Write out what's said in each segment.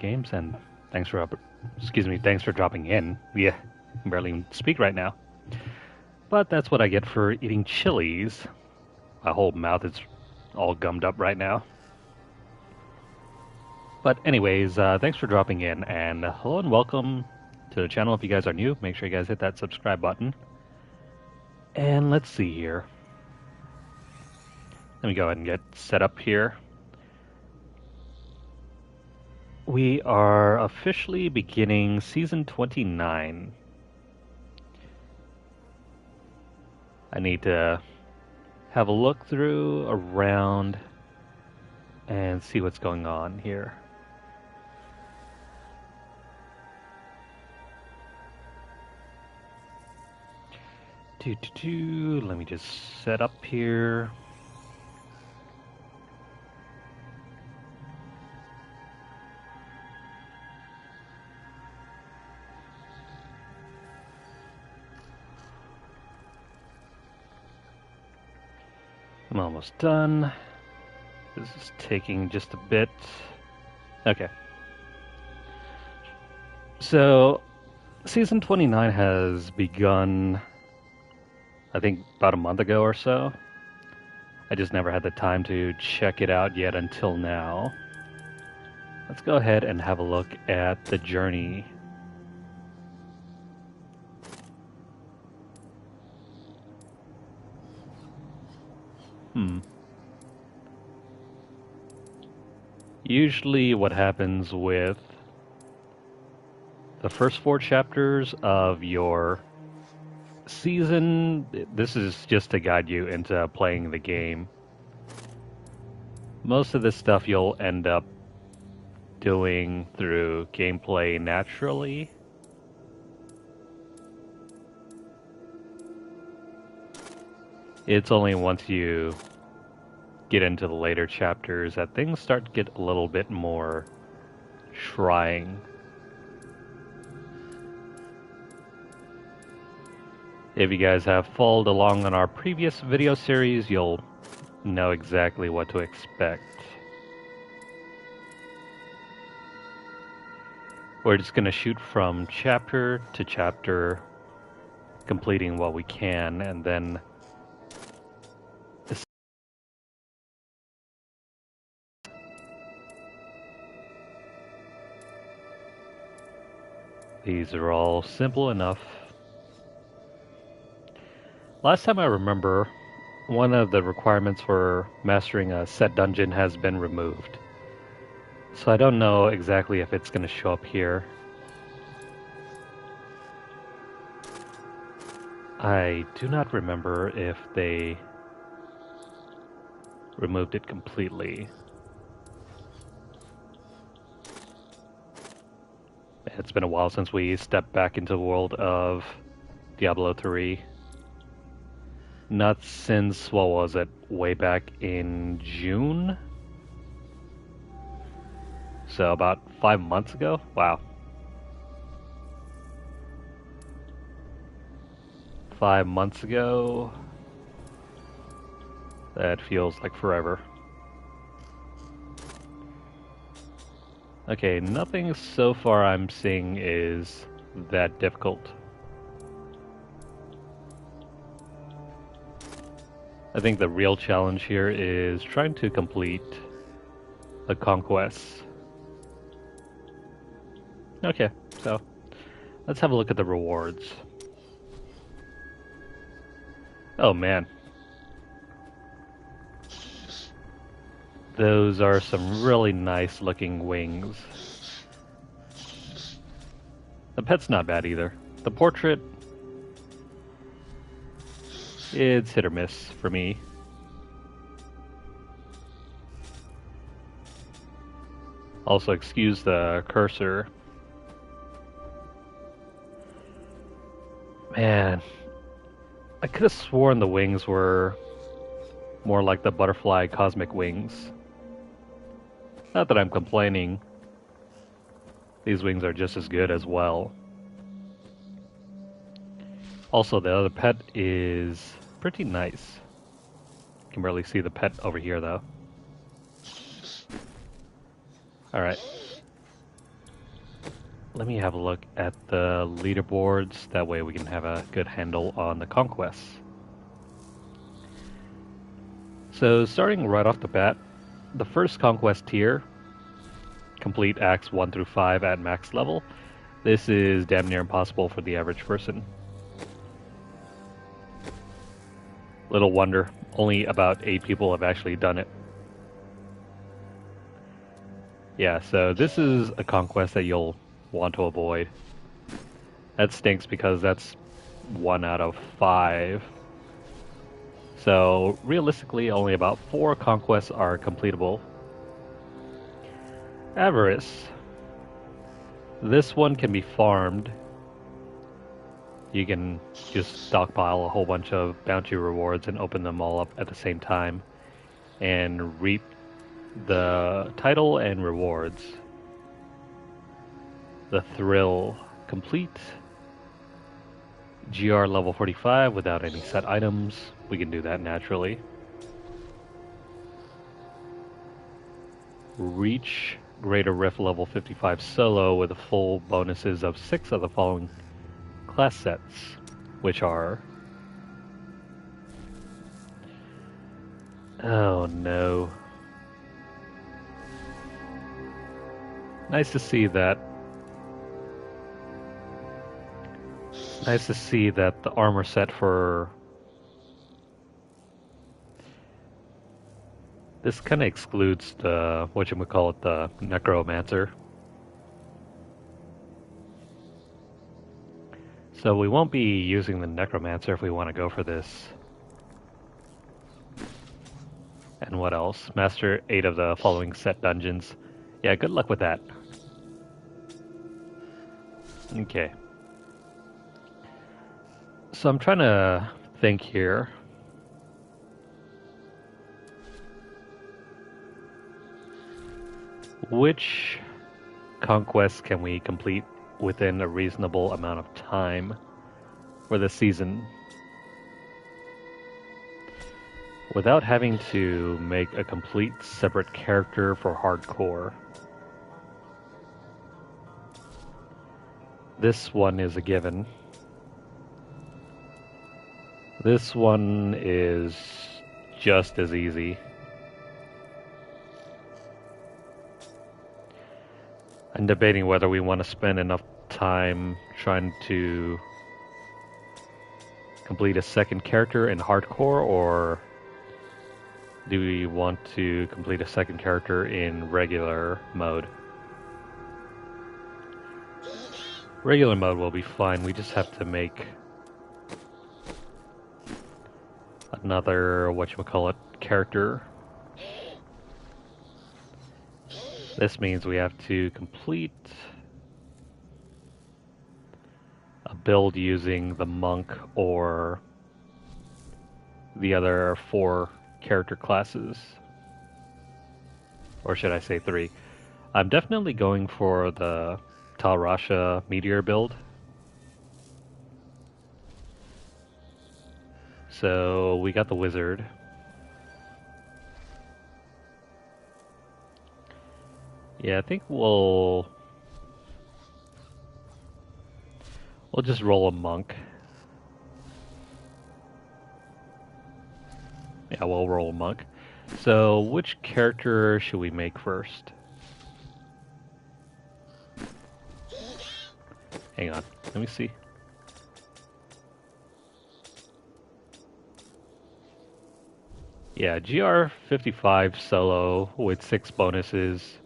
Games, and thanks for dropping in. Yeah, I can barely even speak right now. But that's what I get for eating chilies. My whole mouth is all gummed up right now. But anyways, thanks for dropping in, and hello and welcome to the channel. If you guys are new, make sure you guys hit that subscribe button. And let's see here. Let me go ahead and get set up here. We are officially beginning Season 29. I need to have a look through around and see what's going on here. Let me just set up here. I'm almost done. This is taking just a bit. Okay. So, Season 29 has begun, I think, about a month ago or so. I just never had the time to check it out yet until now. Let's go ahead and have a look at the journey. Usually what happens with the first 4 chapters of your season, this is just to guide you into playing the game. Most of this stuff you'll end up doing through gameplay naturally. It's only once you get into the later chapters that things start to get a little bit more trying. If you guys have followed along on our previous video series, you'll know exactly what to expect. We're just going to shoot from chapter to chapter, completing what we can, and then these are all simple enough. Last time I remember, one of the requirements for mastering a set dungeon has been removed. So I don't know exactly if it's going to show up here. I do not remember if they removed it completely. It's been a while since we stepped back into the world of Diablo III. Not since, what was it, way back in June? So about 5 months ago? Wow. 5 months ago? That feels like forever. Okay, nothing so far I'm seeing is that difficult. I think the real challenge here is trying to complete the conquests. Okay, so let's have a look at the rewards. Oh man. Those are some really nice looking wings. The pet's not bad either. The portrait, it's hit or miss for me. Also, excuse the cursor. Man, I could have sworn the wings were more like the butterfly cosmic wings. Not that I'm complaining. These wings are just as good as well. Also, the other pet is pretty nice. Can barely see the pet over here though. Alright. let me have a look at the leaderboards. That way we can have a good handle on the conquests. So starting right off the bat, the first conquest tier, complete acts 1 through 5 at max level. This is damn near impossible for the average person. Little wonder, only about 8 people have actually done it. Yeah, so this is a conquest that you'll want to avoid. That stinks because that's 1 out of 5. So realistically, only about 4 conquests are completable. Avarice. This one can be farmed. You can just stockpile a whole bunch of bounty rewards and open them all up at the same time and reap the title and rewards. The Thrill. Complete. GR level 45 without any set items. We can do that naturally. Reach Greater Rift level 55 solo with the full bonuses of 6 of the following class sets, which are... Oh no. Nice to see that. Nice to see that the armor set for... This kind of excludes the, whatchamacallit, the Necromancer. So we won't be using the Necromancer if we want to go for this. And what else? Master 8 of the following set dungeons. Yeah, good luck with that. Okay. So I'm trying to think here. Which conquests can we complete within a reasonable amount of time for the season without having to make a complete separate character for hardcore? This one is a given. This one is just as easy. I'm debating whether we want to spend enough time trying to complete a second character in hardcore, or do we want to complete a second character in regular mode? Regular mode will be fine, we just have to make another, whatchamacallit, character. This means we have to complete a build using the monk or the other 4 character classes. Or should I say 3? I'm definitely going for the Tal Rasha Meteor build. So we got the wizard. Yeah, I think we'll just roll a monk. Yeah, we'll roll a monk. So which character should we make first? Hang on, let me see. Yeah, GR 55 solo with 6 bonuses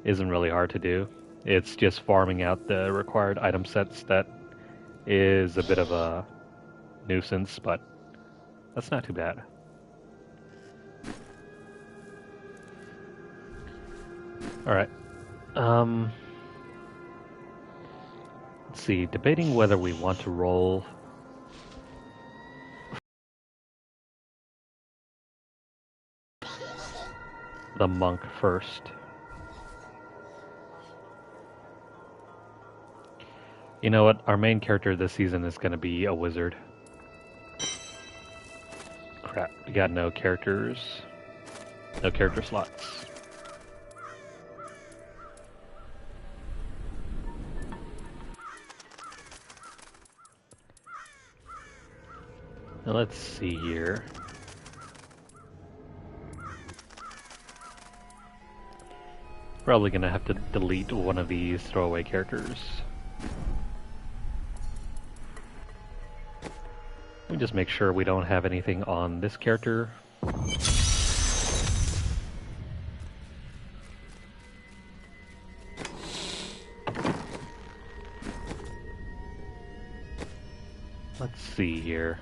isn't really hard to do. It's just farming out the required item sets that is a bit of a nuisance, but that's not too bad. Alright. Let's see, debating whether we want to roll the monk first. You know what? Our main character this season is going to be a wizard. Crap, we got no characters. No character slots. Now let's see here. Probably gonna have to delete one of these throwaway characters. Let me just make sure we don't have anything on this character. Let's see here.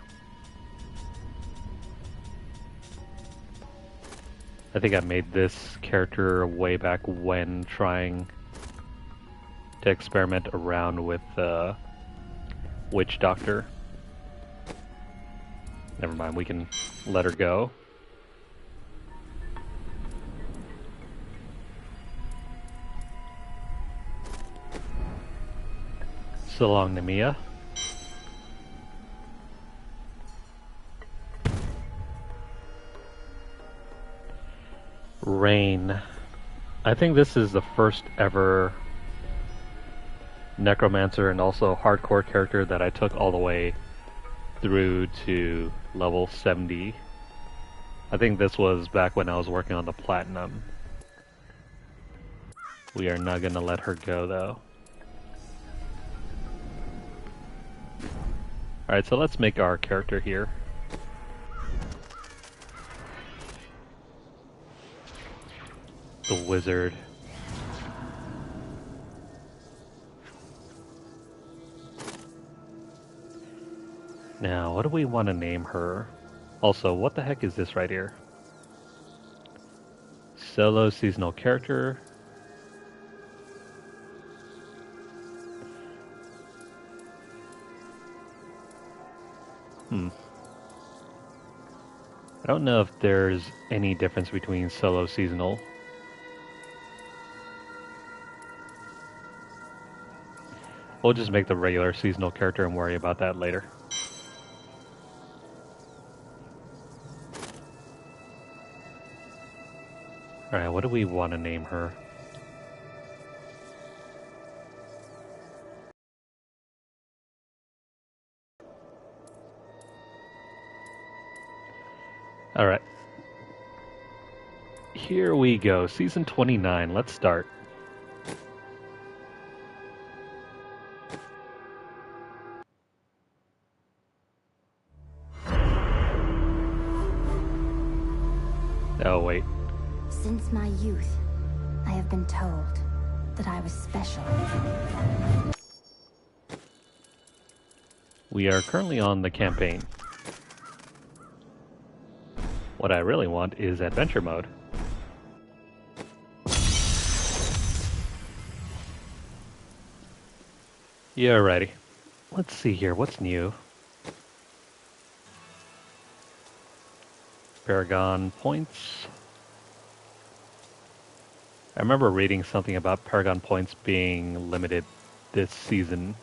I think I made this character way back when trying to experiment around with Witch Doctor. Never mind, we can let her go. So long, Namiya. Rain. I think this is the first ever Necromancer and also hardcore character that I took all the way through to level 70. I think this was back when I was working on the Platinum. We are not gonna let her go though. Alright, so let's make our character here. The Wizard. Now, what do we want to name her? Also, what the heck is this right here? Solo seasonal character. I don't know if there's any difference between solo seasonal. We'll just make the regular seasonal character and worry about that later. Alright, what do we want to name her? Alright. Here we go. Season 29. Let's start. Oh, wait. Since my youth, I have been told that I was special. We are currently on the campaign. What I really want is adventure mode. Yeah, righty. Let's see here, what's new? Paragon points. I remember reading something about Paragon points being limited this season.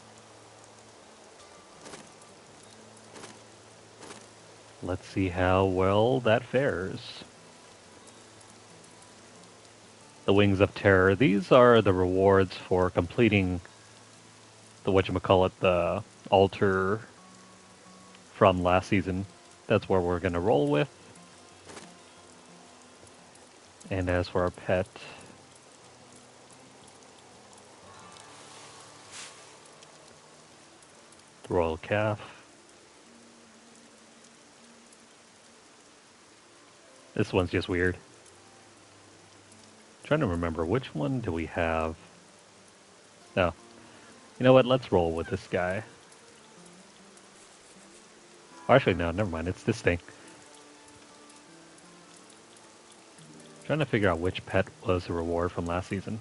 Let's see how well that fares. The Wings of Terror. These are the rewards for completing the whatchamacallit, the altar from last season. That's where we're going to roll with. And as for our pet, the Royal Calf. This one's just weird. Trying to remember, which one do we have? No. You know what, let's roll with this guy. Oh, actually, no, never mind, it's this thing. Trying to figure out which pet was the reward from last season.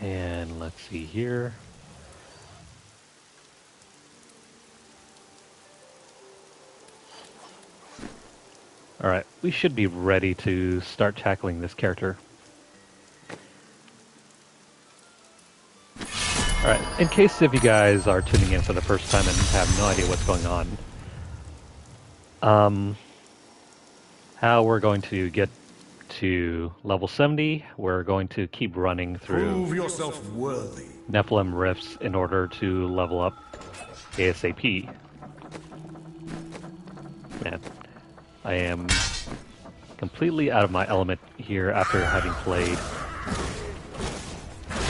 And let's see here. Alright, we should be ready to start tackling this character. Alright, in case if you guys are tuning in for the first time and have no idea what's going on, how we're going to get to level 70. We're going to keep running through Prove yourself worthy. Nephilim rifts in order to level up ASAP. Man, I am completely out of my element here after having played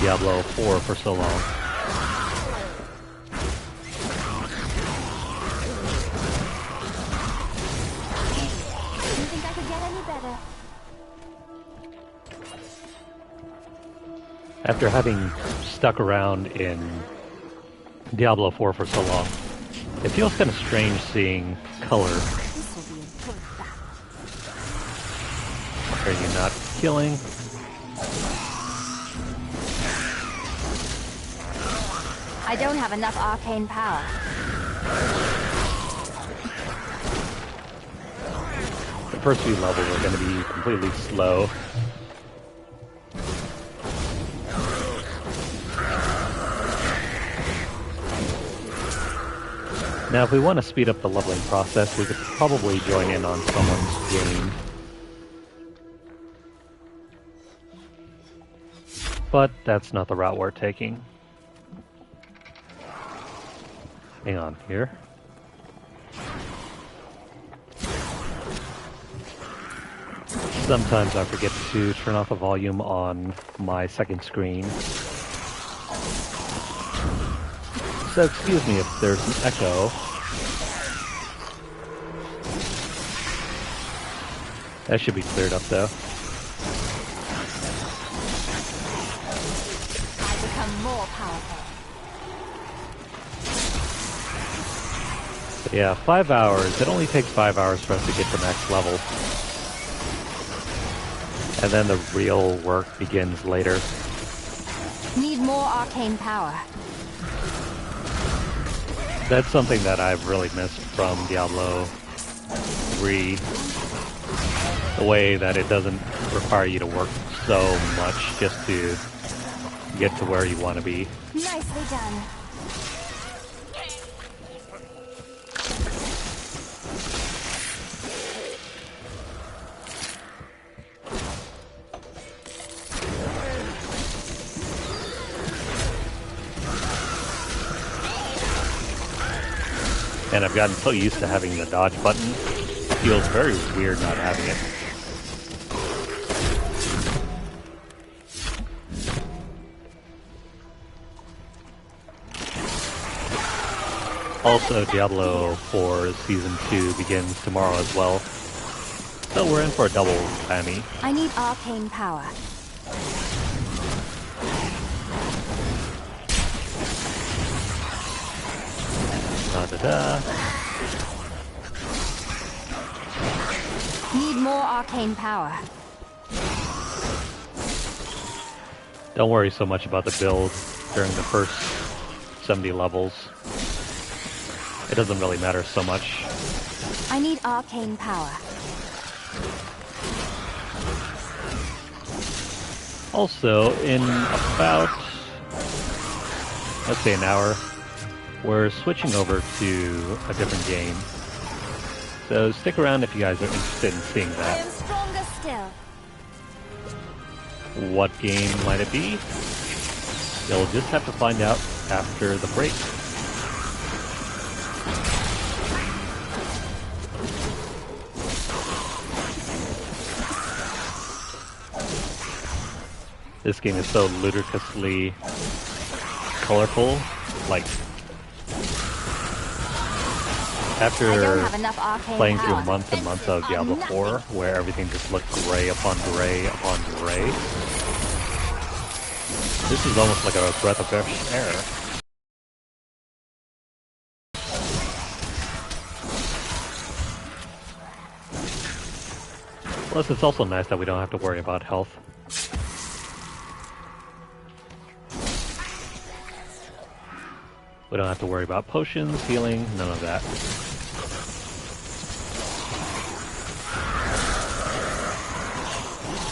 Diablo 4 for so long. You think I could get any better? After having stuck around in Diablo 4 for so long, it feels kind of strange seeing color. This will be a good battle. Are you not killing? I don't have enough arcane power. The first few levels are going to be completely slow. Now, if we want to speed up the leveling process, we could probably join in on someone's game. But that's not the route we're taking. Hang on here. Sometimes I forget to turn off the volume on my second screen. So excuse me if there's an echo. That should be cleared up though. I become more powerful. But yeah, 5 hours. It only takes 5 hours for us to get to max level. And then the real work begins later. Need more arcane power. That's something that I've really missed from Diablo 3. The way that it doesn't require you to work so much just to get to where you want to be. Nicely done. And I've gotten so used to having the dodge button, it feels very weird not having it. Also, Diablo 4 Season 2 begins tomorrow as well. So we're in for a double whammy. I need arcane power. Da-da-da. Need more arcane power. Don't worry so much about the build during the first 70 levels. It doesn't really matter so much. I need arcane power. Also, in about, let's say an hour, we're switching over to a different game. So stick around if you guys are interested in seeing I that. am stronger still. What game might it be? You'll just have to find out after the break. This game is so ludicrously colorful. Like, after I don't have enough arcane playing power. through months and months of Diablo 4, where everything just looked gray upon gray upon gray, this is almost like a breath of fresh air. Plus, it's also nice that we don't have to worry about health. We don't have to worry about potions, healing, none of that.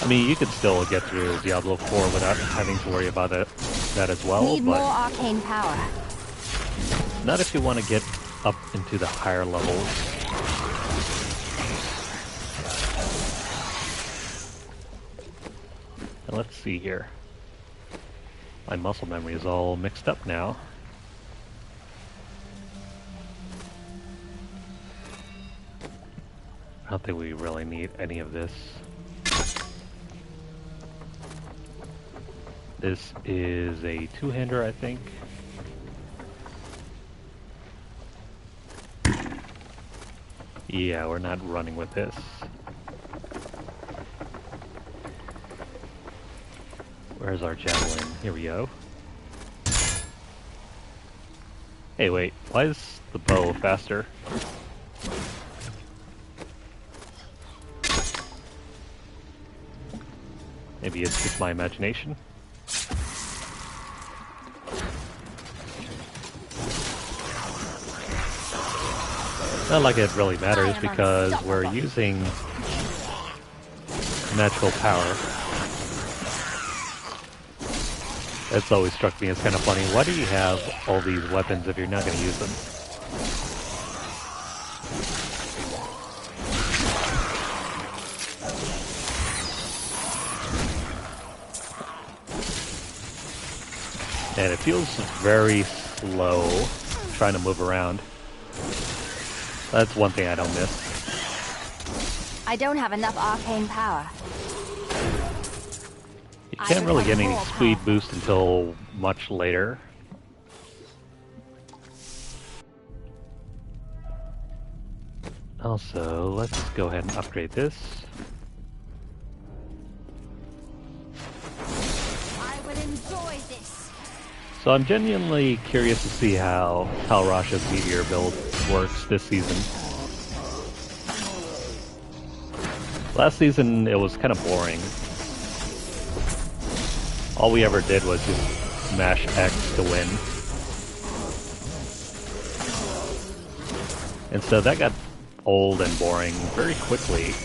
I mean, you could still get through Diablo 4 without having to worry about that as well, Need more but arcane power. not if you want to get up into the higher levels. let's see here. My muscle memory is all mixed up now. I don't think we really need any of this. This is a two-hander, I think. Yeah, we're not running with this. Where's our javelin? Here we go. Hey, wait. Why is the bow faster? Maybe it's just my imagination. Not like it really matters because we're using natural power. That's always struck me as kind of funny. Why do you have all these weapons if you're not going to use them? And it feels very slow trying to move around. That's one thing I don't miss. I don't have enough arcane power. You can't really get any speed boost until much later. Also, let's go ahead and upgrade this. I will enjoy this. So I'm genuinely curious to see how Tal Rasha's Meteor build works this season. Last season, it was kind of boring. All we ever did was just smash X to win. And so that got old and boring very quickly.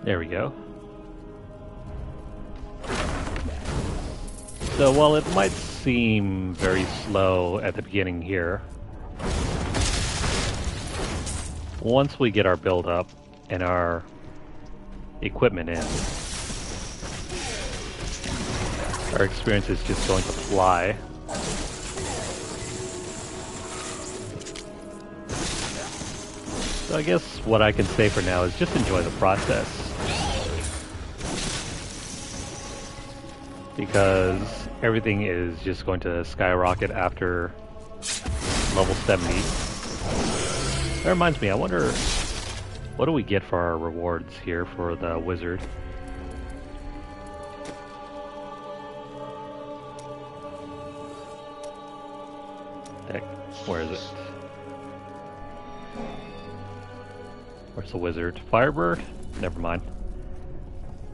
There we go. So while it might seem very slow at the beginning here, once we get our build up and our equipment in, our experience is just going to fly. So I guess what I can say for now is just enjoy the process. Because everything is just going to skyrocket after level 70. That reminds me, I wonder, what do we get for our rewards here for the wizard? Heck, where is it? Where's the wizard? Firebird? Never mind.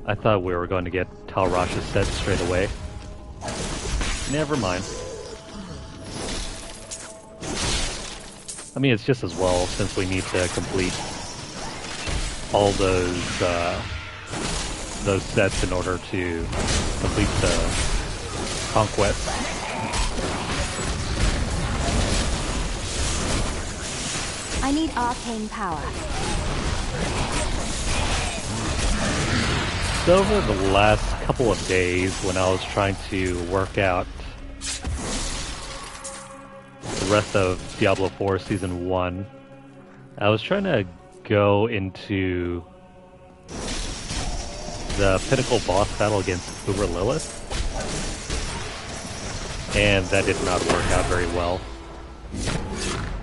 I thought we were going to get Tal Rasha set straight away. Never mind. I mean, it's just as well since we need to complete all those sets in order to complete the conquest. I need arcane power. So over the last couple of days when I was trying to work out the rest of Diablo IV Season 1, I was trying to go into the pinnacle boss battle against Uber Lilith, and that did not work out very well.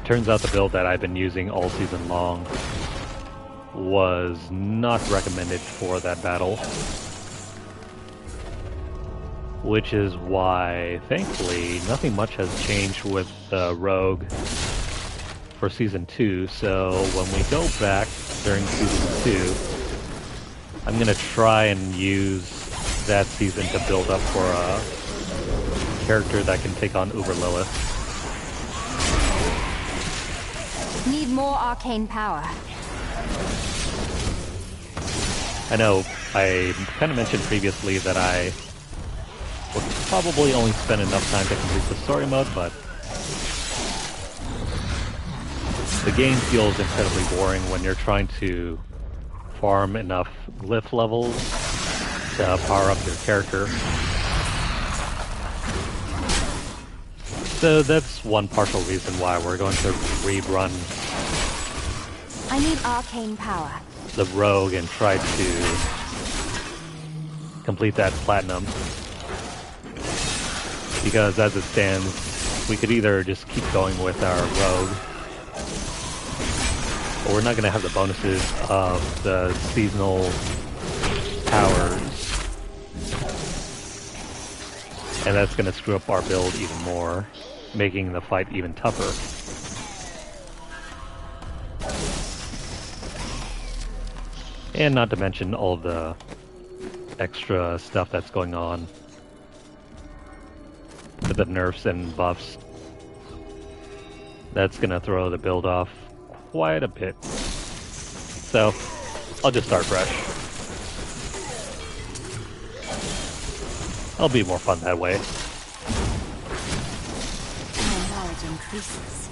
Turns out the build that I've been using all season long was not recommended for that battle. Which is why, thankfully, nothing much has changed with the Rogue for Season 2, so when we go back during Season 2, I'm going to try and use that season to build up for a character that can take on Uber Lilith. Need more arcane power. I know, I kind of mentioned previously that I would probably only spend enough time to complete the story mode, but The game feels incredibly boring when you're trying to farm enough glyph levels to power up your character. So that's one partial reason why we're going to rerun I need arcane power. the rogue and try to complete that platinum. Because as it stands, we could either just keep going with our rogue, or we're not going to have the bonuses of the seasonal powers. And that's going to screw up our build even more, making the fight even tougher. And not to mention all the extra stuff that's going on with the nerfs and buffs. That's going to throw the build off quite a bit. So, I'll just start fresh. It'll be more fun that way. My knowledge increases.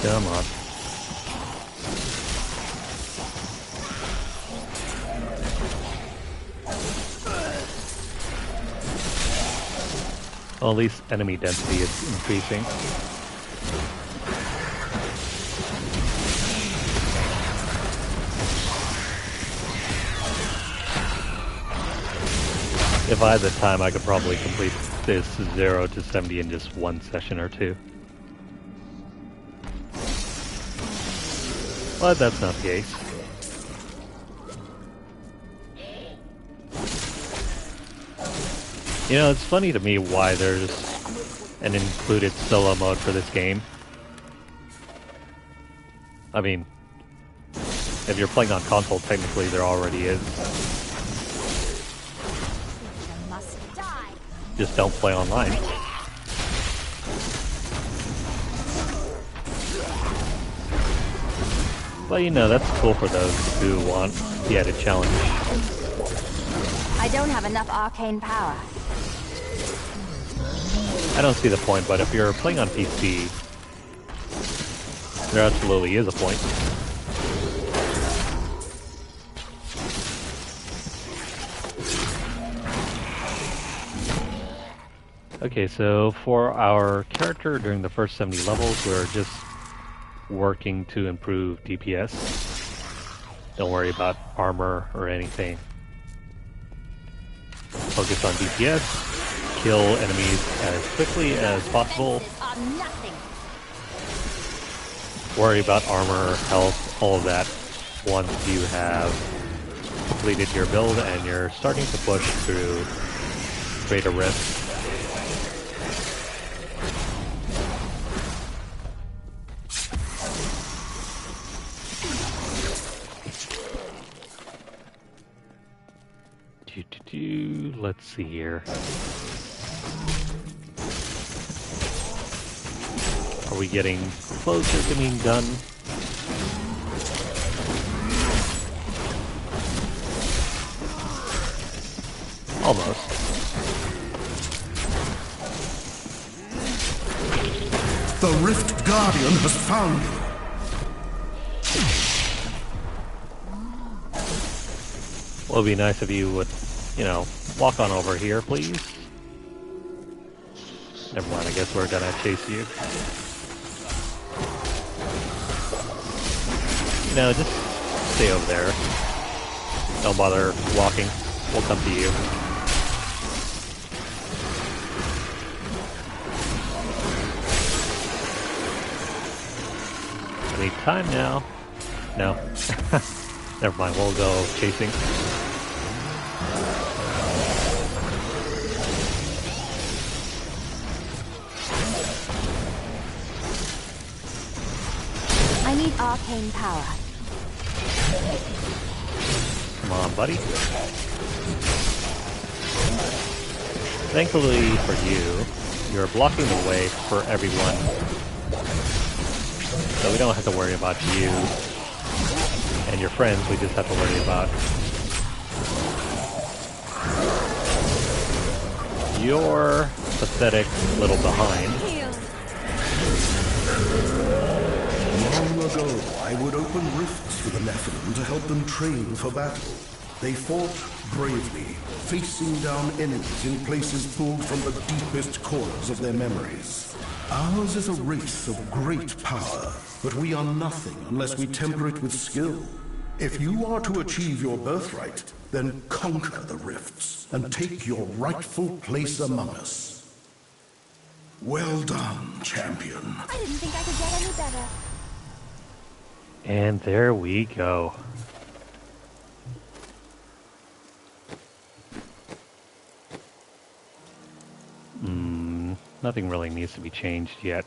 Come on. Well, at least enemy density is increasing. If I had the time, I could probably complete this 0 to 70 in just one session or two. But that's not the case. You know, it's funny to me why there's an included solo mode for this game. I mean, if you're playing on console, technically there already is. Just don't play online. But you know, that's cool for those who want the added challenge. I don't have enough arcane power. I don't see the point, but if you're playing on PC, there absolutely is a point. Okay, so for our character during the first 70 levels, we're just working to improve DPS. Don't worry about armor or anything. Focus on DPS, kill enemies as quickly as possible. Worry about armor, health, all of that once you have completed your build and you're starting to push through greater risk. Let's see here. Are we getting closer to being done? Almost. The Rift Guardian has found you. Well, it'd be nice if you would, you know, walk on over here, please. Never mind, I guess we're gonna chase you. No, just stay over there. Don't bother walking. We'll come to you. I need time now. No. Never mind, we'll go chasing. I need arcane power. Come on, buddy. Thankfully for you, you're blocking the way for everyone. So we don't have to worry about you and your friends, we just have to worry about your pathetic little behind. Long ago, I would open rifts for the Nephilim to help them train for battle. They fought bravely, facing down enemies in places pulled from the deepest corners of their memories. Ours is a race of great power, but we are nothing unless we temper it with skill. If you are to achieve your birthright, then conquer the rifts and take your rightful place among us. Well done, champion. I didn't think I could get any better. And there we go. Nothing really needs to be changed yet.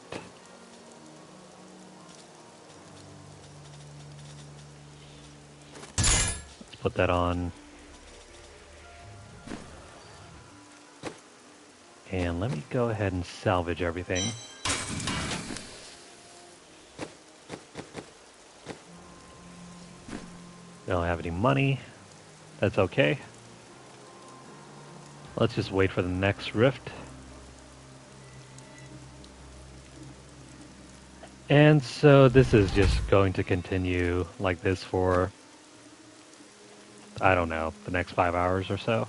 Let's put that on. And let me go ahead and salvage everything. Don't have any money. That's okay. Let's just wait for the next rift. And so this is just going to continue like this for, I don't know, the next 5 hours or so.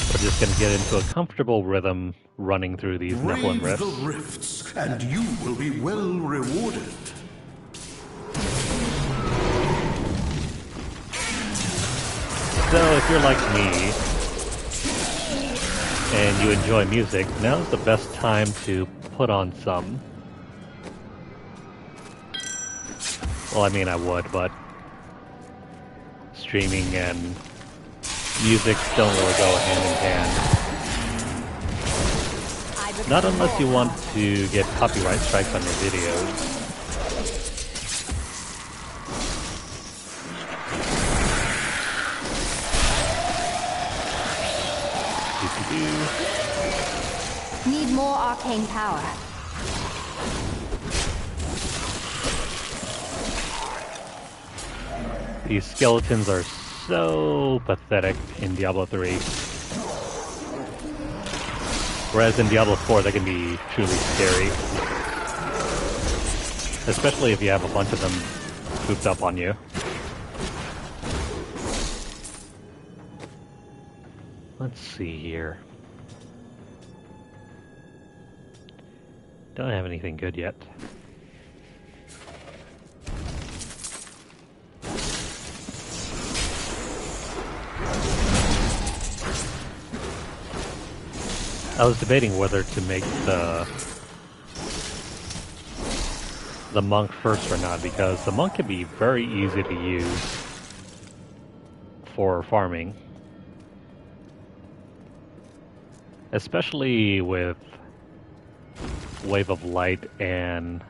We're just going to get into a comfortable rhythm running through these Nephilim Brave rifts. the rifts, and you will be well rewarded. So if you're like me, and you enjoy music, now's the best time to put on some. Well, I mean, I would, but streaming and music don't really go hand in hand. Not unless you want to get copyright strikes on your videos. Need more arcane power. These skeletons are so pathetic in Diablo 3. Whereas in Diablo 4 they can be truly scary. Especially if you have a bunch of them cooped up on you. Let's see here. Don't have anything good yet. I was debating whether to make the monk first or not, because the monk can be very easy to use for farming. Especially with Wave of Light and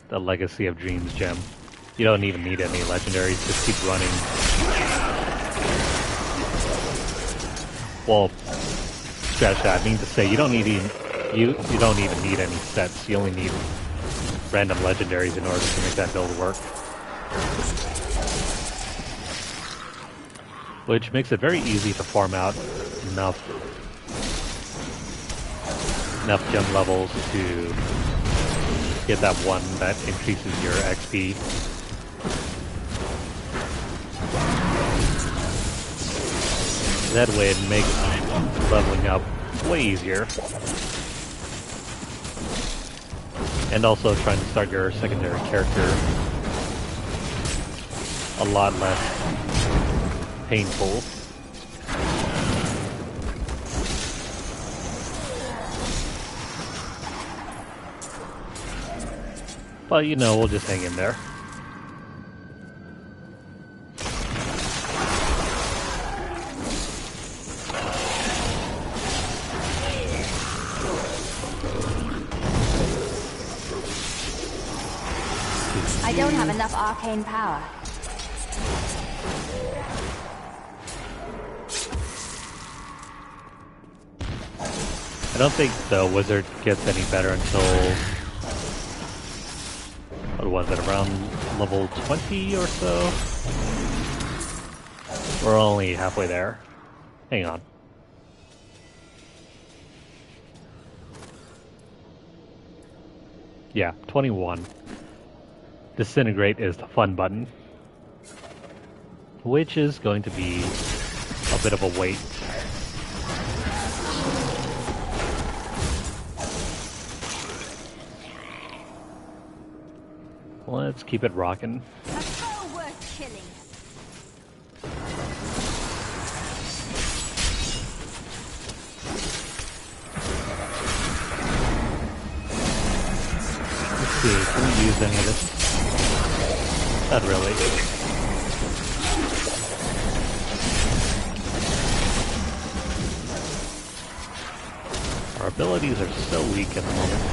the Legacy of Dreams gem. You don't even need any legendaries, just keep running. Well, scratch that. I mean to say you don't need you don't even need any sets. You only need random legendaries in order to make that build work. Which makes it very easy to farm out enough gem levels to get that one that increases your XP. That way it makes leveling up way easier. And also trying to start your secondary character a lot less painful. But you know, we'll just hang in there. I don't have enough arcane power. I don't think the wizard gets any better until, what was it, around level 20 or so? We're only halfway there. Hang on. Yeah, 21. Disintegrate is the fun button, which is going to be a bit of a wait. Let's keep it rocking. A foe worth killing. Let's see, can we use any of this? Not really. Our abilities are so weak at the moment.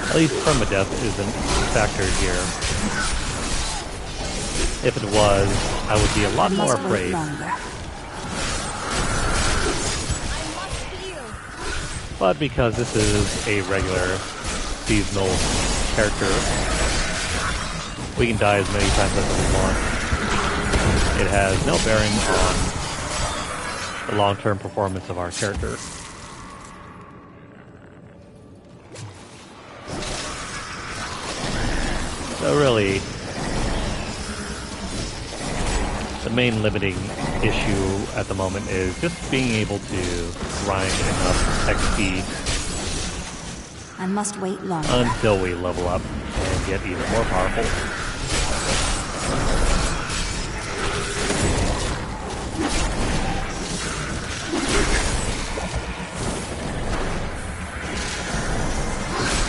At least permadeath isn't factored here. If it was, I would be a lot more afraid. But because this is a regular seasonal character, we can die as many times as we want. It has no bearing on the long-term performance of our character. So really, the main limiting issue at the moment is just being able to grind enough XP I must wait longer. until we level up and get even more powerful.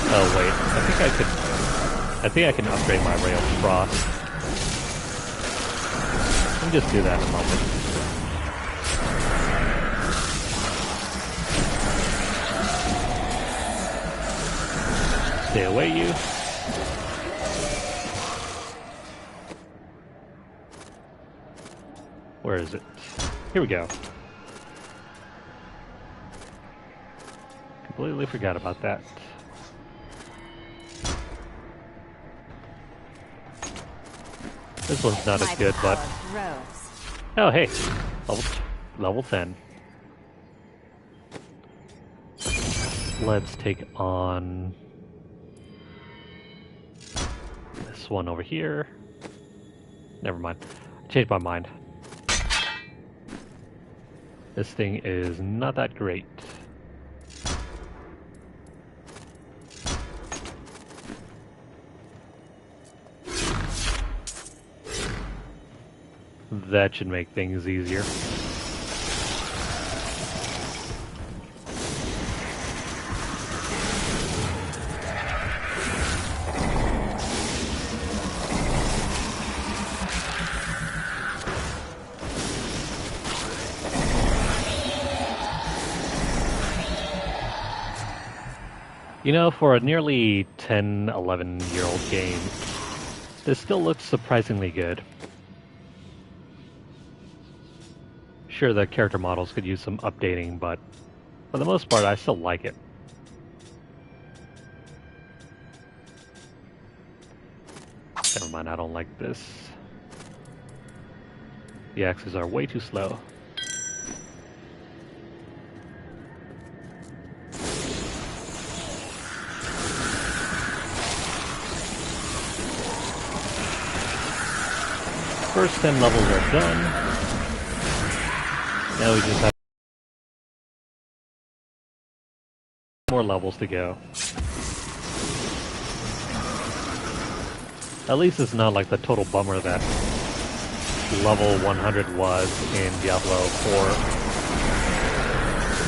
Oh wait, I think I can upgrade my Ray of Frost. Let me just do that in a moment. Stay away, you. Where is it? Here we go. Completely forgot about that. This one's not as good, but... Oh, hey! Level 10. Let's take on... this one over here. Never mind. I changed my mind. This thing is not that great. That should make things easier. You know, for a nearly 10, 11-year-old game, this still looks surprisingly good. Sure, the character models could use some updating, but for the most part, I still like it. Never mind, I don't like this. The axes are way too slow. First 10 levels are done. Now we just have more levels to go. At least it's not like the total bummer that level 100 was in Diablo 4.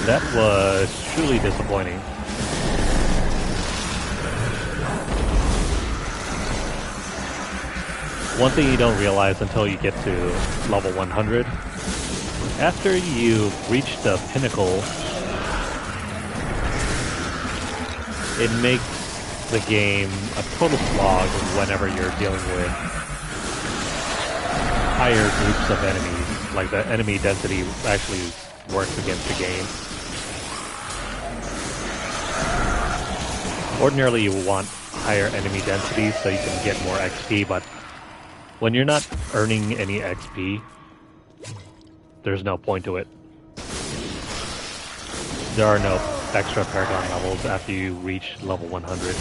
That was truly disappointing. One thing you don't realize until you get to level 100, after you reach the pinnacle, it makes the game a total slog whenever you're dealing with higher groups of enemies. Like the enemy density actually works against the game. Ordinarily, you want higher enemy density so you can get more XP, but when you're not earning any XP, there's no point to it. There are no extra Paragon levels after you reach level 100,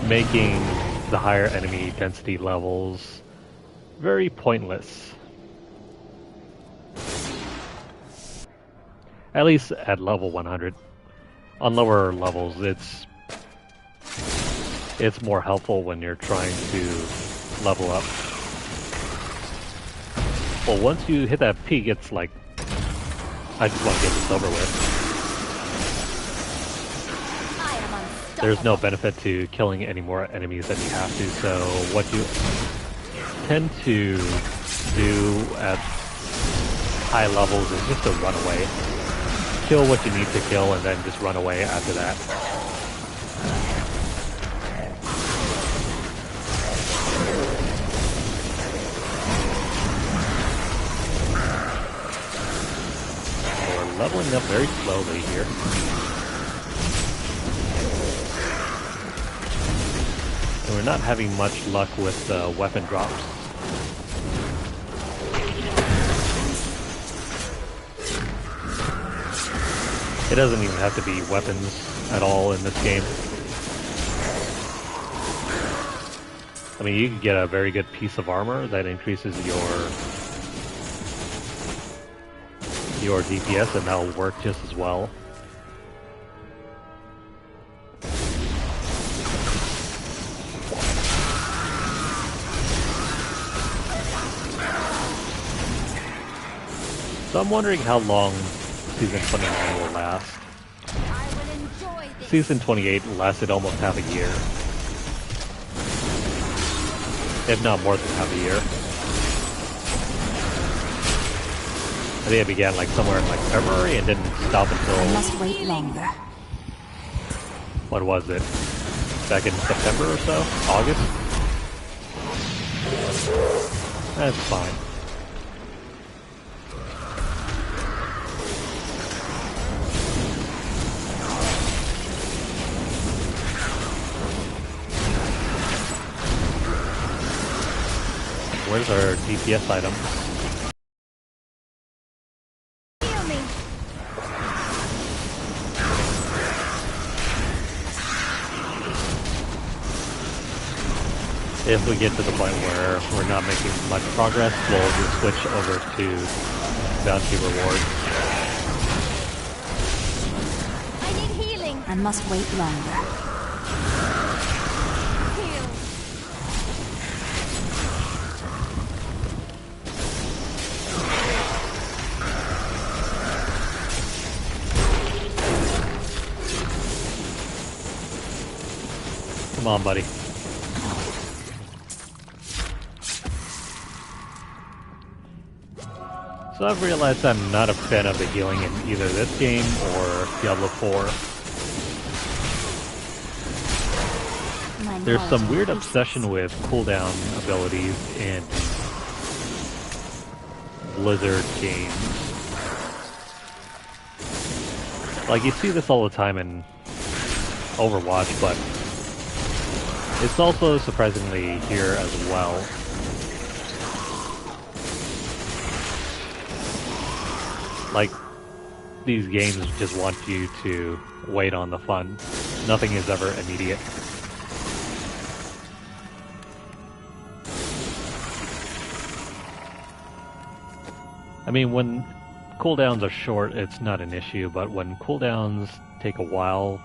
making the higher enemy density levels very pointless. At least at level 100. On lower levels, it's more helpful when you're trying to level up. Well, once you hit that peak, it's like, I just want to get this over with. There's no benefit to killing any more enemies than you have to, so what you tend to do at high levels is just to run away. Kill what you need to kill and then just run away after that. So we're leveling up very slowly here. And we're not having much luck with weapon drops. It doesn't even have to be weapons at all in this game. I mean, you can get a very good piece of armor that increases your DPS, and that'll work just as well. So I'm wondering how long Season 29 will last. Season 28 lasted almost half a year. If not more than half a year. I think it began like somewhere in like February and didn't stop until... I must wait longer. What was it? Back in September or so? August? That's fine. Where's our DPS item? Heal me. If we get to the point where we're not making much progress, we'll just switch over to bounty rewards. I need healing. I must wait longer. Come on, buddy. So I've realized I'm not a fan of the healing in either this game or Diablo 4. There's some weird obsession with cooldown abilities in Blizzard games. Like, you see this all the time in Overwatch, but it's also surprisingly here as well. Like, these games just want you to wait on the fun. Nothing is ever immediate. I mean, when cooldowns are short, it's not an issue, but when cooldowns take a while,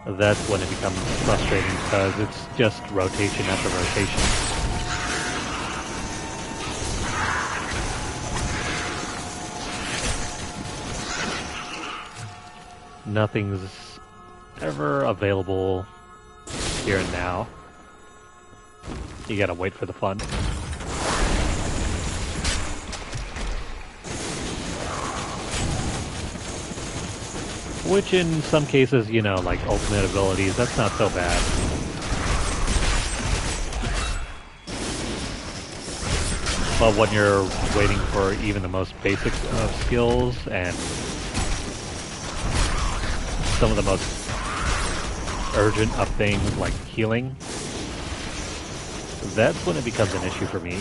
that's when it becomes frustrating because it's just rotation after rotation. Nothing's ever available here and now. You gotta wait for the fun. Which in some cases, you know, like ultimate abilities, that's not so bad. But when you're waiting for even the most basic of skills and some of the most urgent of things like healing, that's when it becomes an issue for me.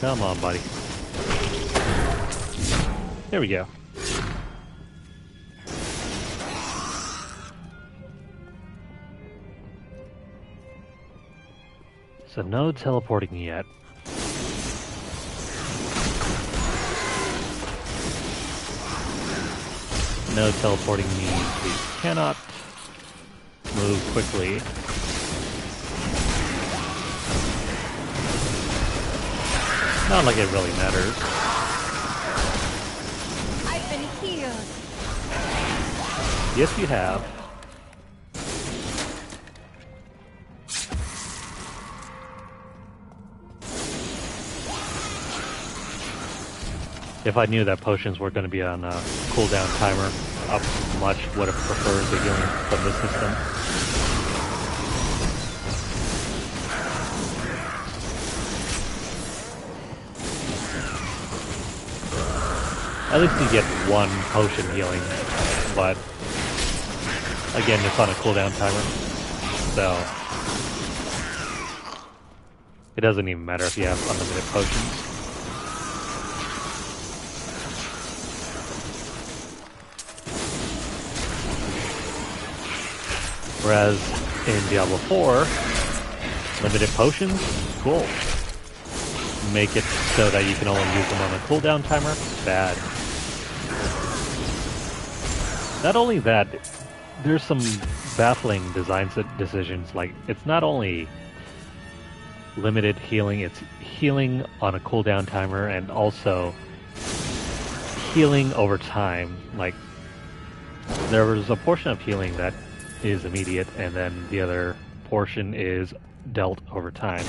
Come on, buddy. There we go. So no teleporting yet. No teleporting means we cannot move quickly. Not like it really matters. I've been healed. Yes, you have. If I knew that potions were going to be on a cooldown timer, I much would have preferred the healing from this system. At least you get one potion healing, but again, it's on a cooldown timer, so it doesn't even matter if you have unlimited potions. Whereas in Diablo 4, limited potions, cool. Make it so that you can only use them on a cooldown timer, bad. Not only that, there's some baffling design decisions, like it's not only limited healing, it's healing on a cooldown timer and also healing over time. Like, there was a portion of healing that is immediate, and then the other portion is dealt over time,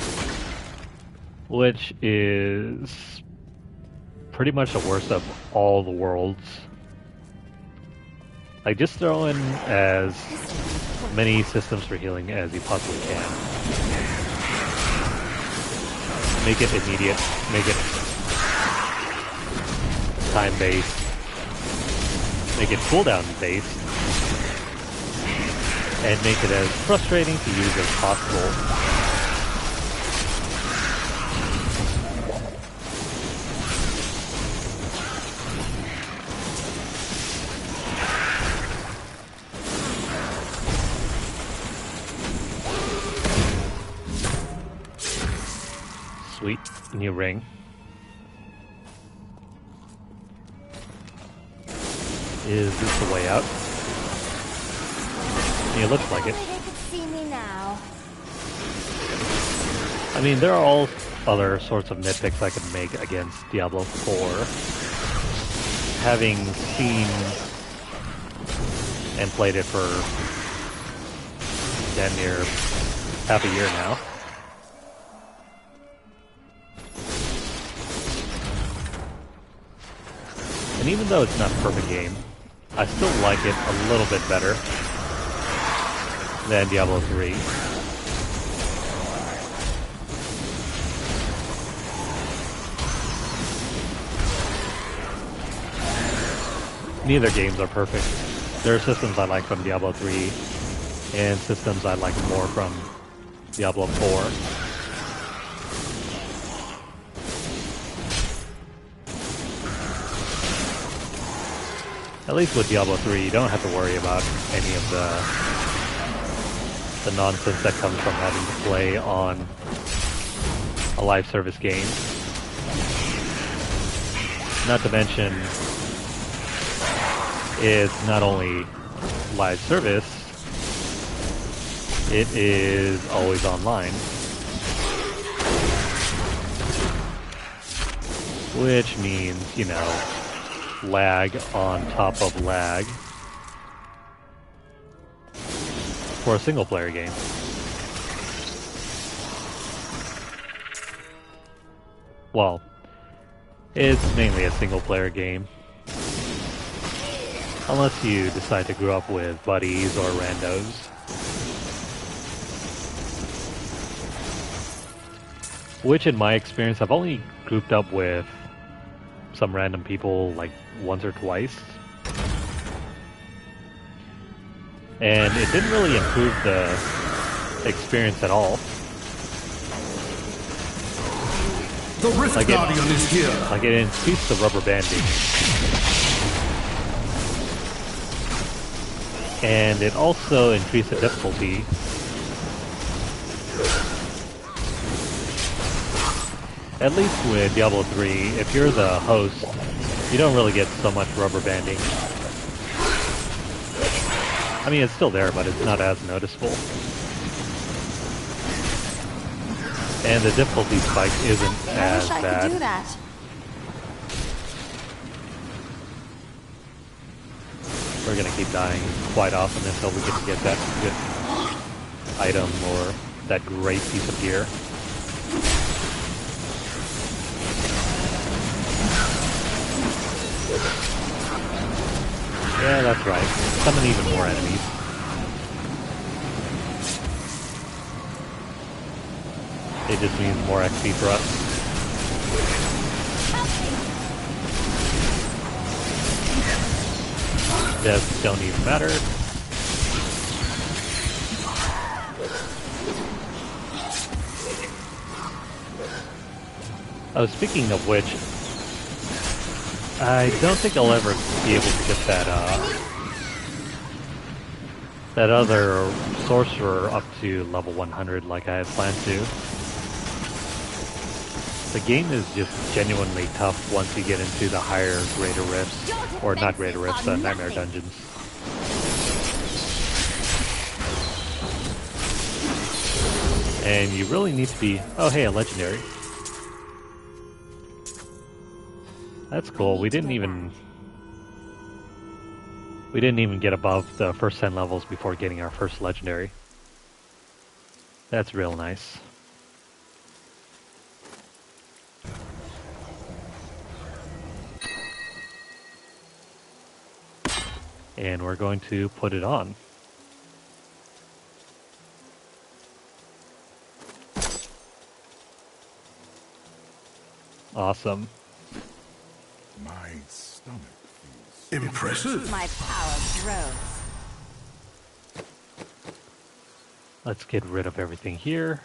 which is pretty much the worst of all the worlds. Like, just throw in as many systems for healing as you possibly can. Make it immediate, make it time-based, make it cooldown-based, and make it as frustrating to use as possible. Sweet, new ring. Is this the way out? It looks like it. They could see me now. I mean, there are all other sorts of nitpicks I could make against Diablo 4. Having seen and played it for damn near half a year now. And even though it's not a perfect game, I still like it a little bit better than Diablo 3. Neither games are perfect. There are systems I like from Diablo 3 and systems I like more from Diablo 4. At least with Diablo 3, you don't have to worry about any of the nonsense that comes from having to play on a live service game. Not to mention, it's not only live service, it is always online. Which means, you know, lag on top of lag for a single-player game. Well, it's mainly a single-player game. Unless you decide to grow up with buddies or randos. Which, in my experience, I've only grouped up with some random people like once or twice. And it didn't really improve the experience at all. The Rift Guardian is here. Like it increased the rubber banding. And it also increased the difficulty. At least with Diablo 3, if you're the host, you don't really get so much rubber banding. I mean, it's still there, but it's not as noticeable. And the difficulty spike isn't as bad. I wish I could do that. We're gonna keep dying quite often until we can get that good item or that great piece of gear. Yeah, that's right. Summon even more enemies. It just means more XP for us. Deaths don't even matter. Oh, speaking of which, I don't think I'll ever be able to get that other sorcerer up to level 100 like I had planned to. The game is just genuinely tough once you get into the higher greater rifts, or not greater rifts, nightmare dungeons. And you really need to be... Oh hey, a legendary. That's cool. We didn't even get above the first 10 levels before getting our first legendary. That's real nice. And we're going to put it on. Awesome. My stomach feels Impressive. My power grows. Let's get rid of everything here.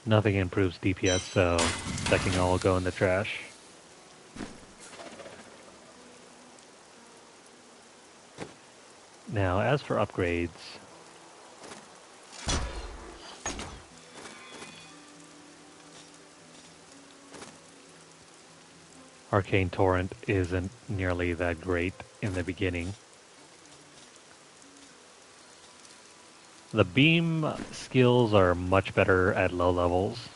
Nothing improves DPS, so that can all go in the trash. Now, as for upgrades, Arcane Torrent isn't nearly that great in the beginning. The beam skills are much better at low levels.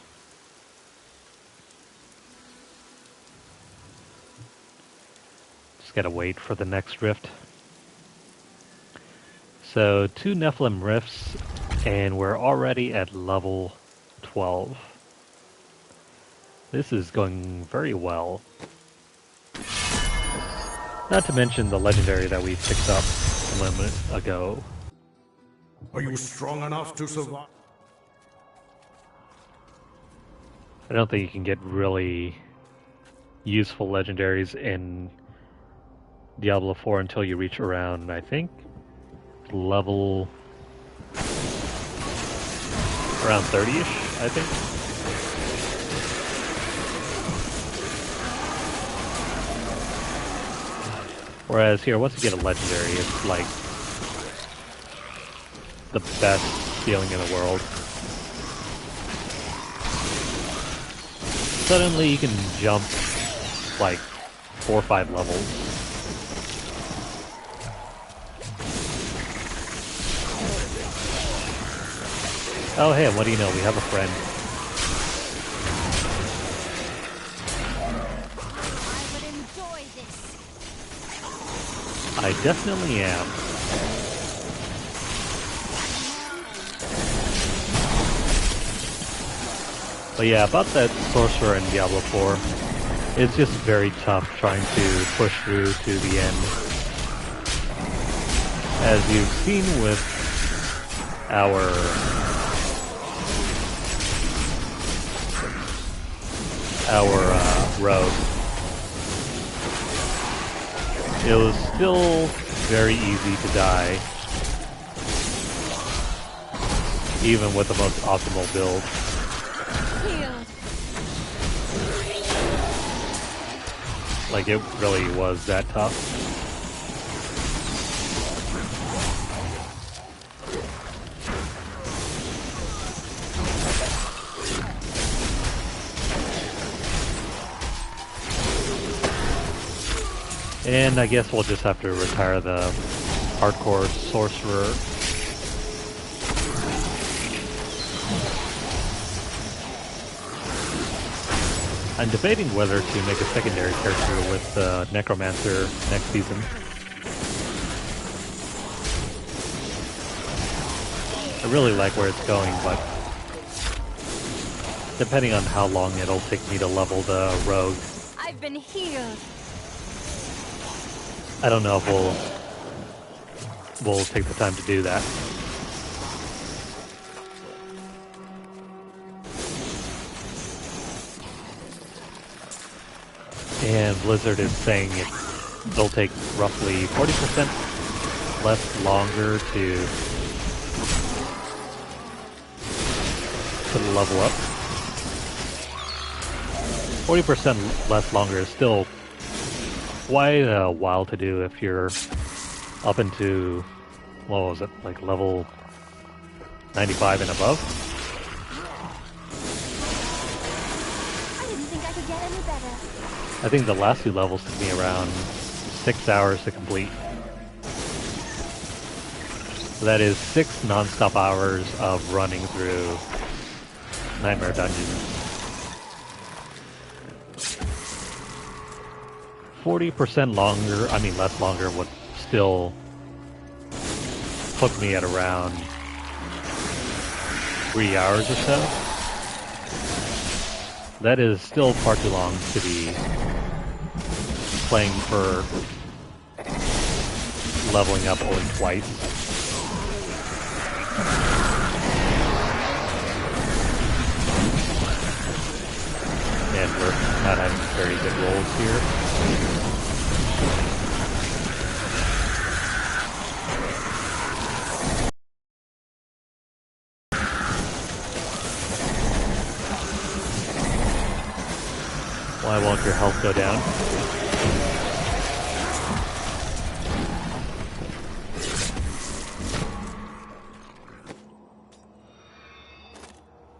Just gotta wait for the next rift. So 2 Nephilim rifts, and we're already at level 12. This is going very well. Not to mention the legendary that we picked up a moment ago. Are you strong enough to survive? I don't think you can get really useful legendaries in Diablo 4 until you reach around, I think, level around 30-ish, I think. Whereas here, once you get a legendary, it's like the best feeling in the world. Suddenly you can jump like 4 or 5 levels. Oh hey, what do you know? We have a friend. I would enjoy this. I definitely am. But yeah, about that sorcerer in Diablo 4, it's just very tough trying to push through to the end. As you've seen with our our rogue, it was still very easy to die, even with the most optimal build. Like, it really was that tough. And I guess we'll just have to retire the hardcore sorcerer. I'm debating whether to make a secondary character with Necromancer next season. I really like where it's going, but depending on how long it'll take me to level the rogue, I've been healed. I don't know if we'll take the time to do that. And Blizzard is saying it'll take roughly 40% less longer to level up. 40% less longer is still quite a while to do if you're up into, what was it, like level 95 and above? I didn't think I could get any better. I think the last two levels took me around 6 hours to complete. So that is 6 non-stop hours of running through Nightmare Dungeons. 40% longer, I mean less longer, would still put me at around 3 hours or so. That is still far too long to be playing for leveling up only twice. And we're not having very good rolls here. Why won't your health go down?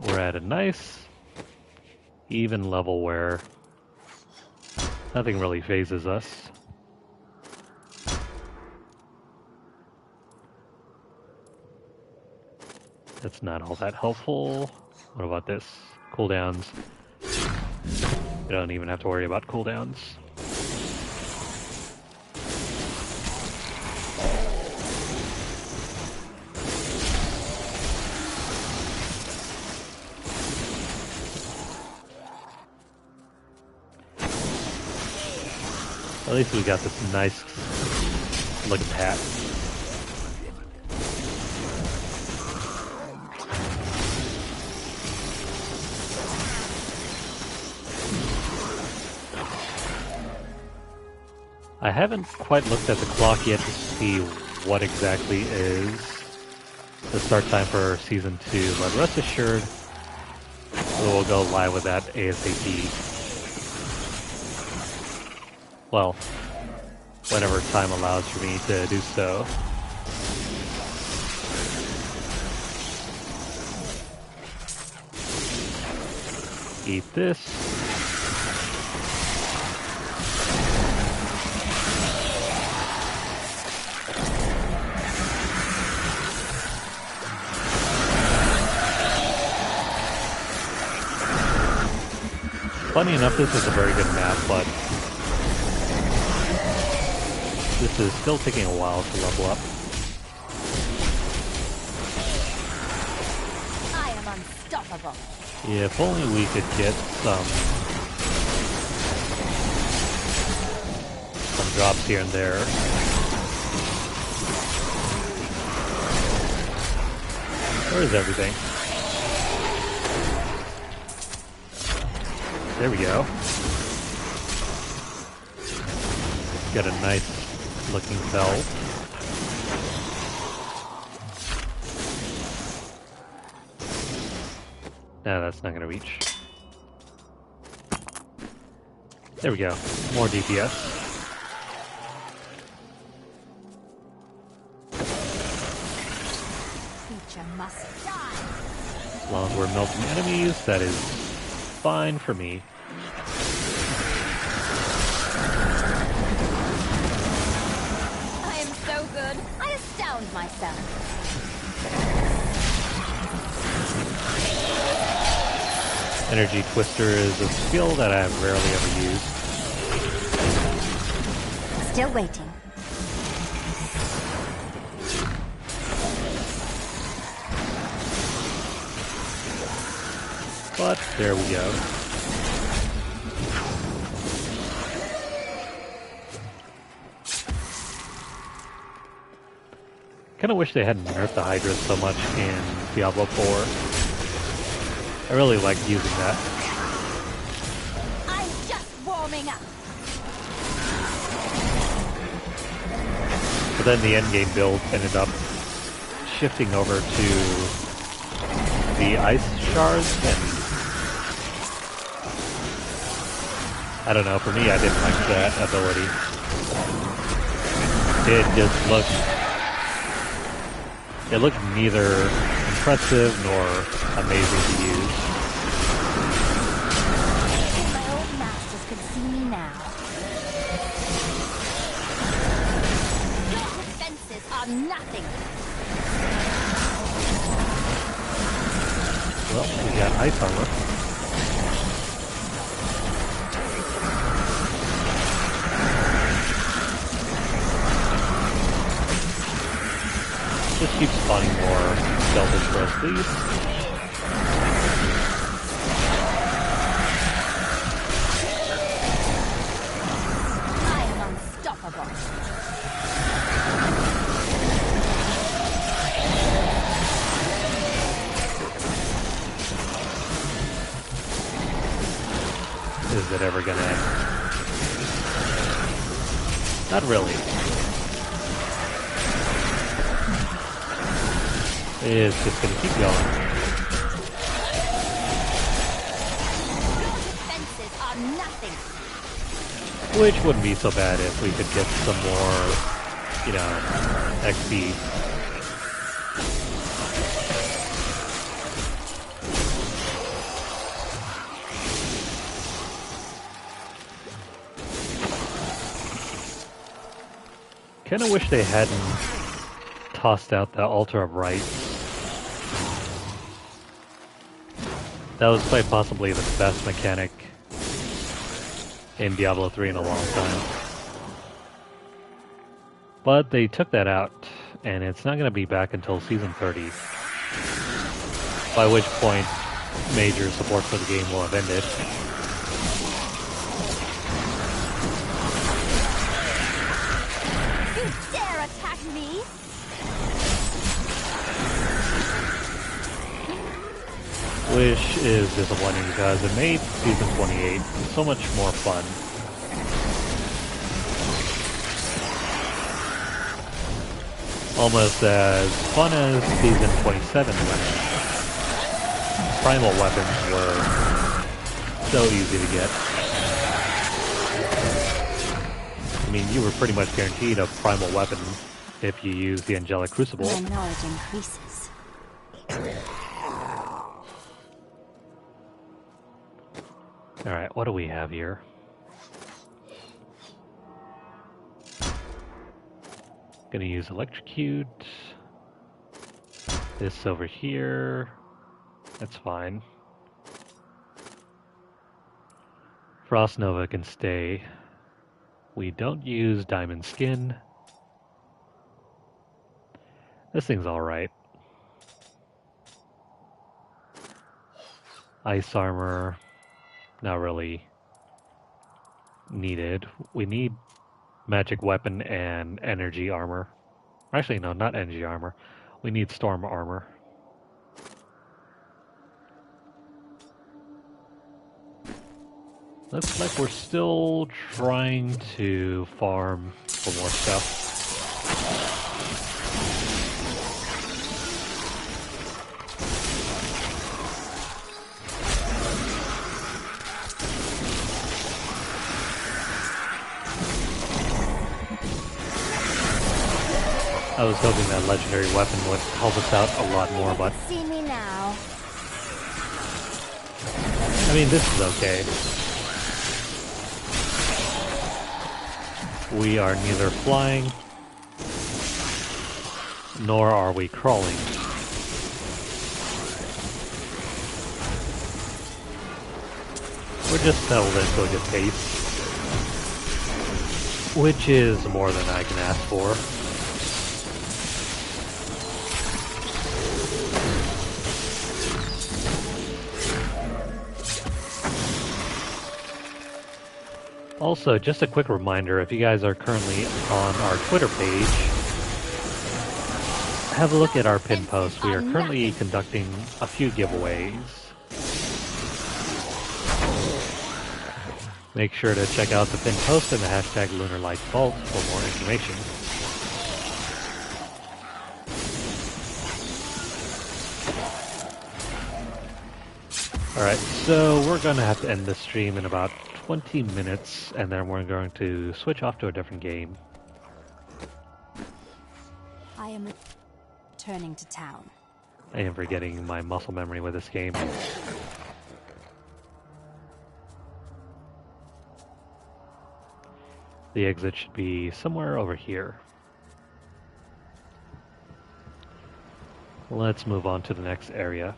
We're at a nice, even level where nothing really phases us. That's not all that helpful. What about this? Cooldowns. We don't even have to worry about cooldowns. At least we got this nice looking hat. I haven't quite looked at the clock yet to see what exactly is the start time for Season 2, but rest assured we'll go live with that ASAP. Well, whenever time allows for me to do so. Eat this. Funny enough, this is a very good map, but this is still taking a while to level up. I am unstoppable. Yeah, if only we could get some drops here and there. Where is everything? There we go. Got a nice looking belt. No, that's not going to reach. There we go. More DPS. Must die. As long as we're melting enemies, that is fine for me. I am so good, I astound myself. Energy Twister is a skill that I have rarely ever used. Still waiting. But there we go. Kinda wish they hadn't nerfed the Hydra so much in Diablo 4. I really liked using that. I'm just warming up. But then the endgame build ended up shifting over to the ice shards, and I don't know, for me I didn't like that ability. It just looked neither impressive nor amazing to use. My old masters could see me now. Your defenses are nothing. Well, we got ice armor. Just keep spawning more skeletons for us, please. I am unstoppable. Is it ever gonna end? Not really. It's just gonna keep going. Your defenses are nothing. Which wouldn't be so bad if we could get some more, you know, XP. Kinda wish they hadn't tossed out the Altar of Rights. That was quite possibly the best mechanic in Diablo 3 in a long time. But they took that out, and it's not going to be back until Season 30. By which point, major support for the game will have ended. You dare attack me? Which is disappointing because it made Season 28 so much more fun. Almost as fun as Season 27 when primal weapons were so easy to get. I mean, you were pretty much guaranteed a primal weapon if you used the Angelic Crucible. My knowledge increases. Alright, what do we have here? Gonna use Electrocute. This over here. That's fine. Frost Nova can stay. We don't use Diamond Skin. This thing's alright. Ice Armor. Not really needed. We need Magic Weapon and Energy Armor. Actually, no, not Energy Armor. We need Storm Armor. Looks like we're still trying to farm for more stuff. I was hoping that legendary weapon would help us out a lot more, but See me now. I mean, this is okay. We are neither flying, nor are we crawling. We're just settled into a good pace, which is more than I can ask for. Also, just a quick reminder, if you guys are currently on our Twitter page, have a look at our pin post. We are currently conducting a few giveaways. Make sure to check out the pin post and the hashtag Lunarlight Vault for more information. Alright, so we're going to have to end the stream in about 20 minutes, and then we're going to switch off to a different game. I am returning to town. I am forgetting my muscle memory with this game. The exit should be somewhere over here. Let's move on to the next area.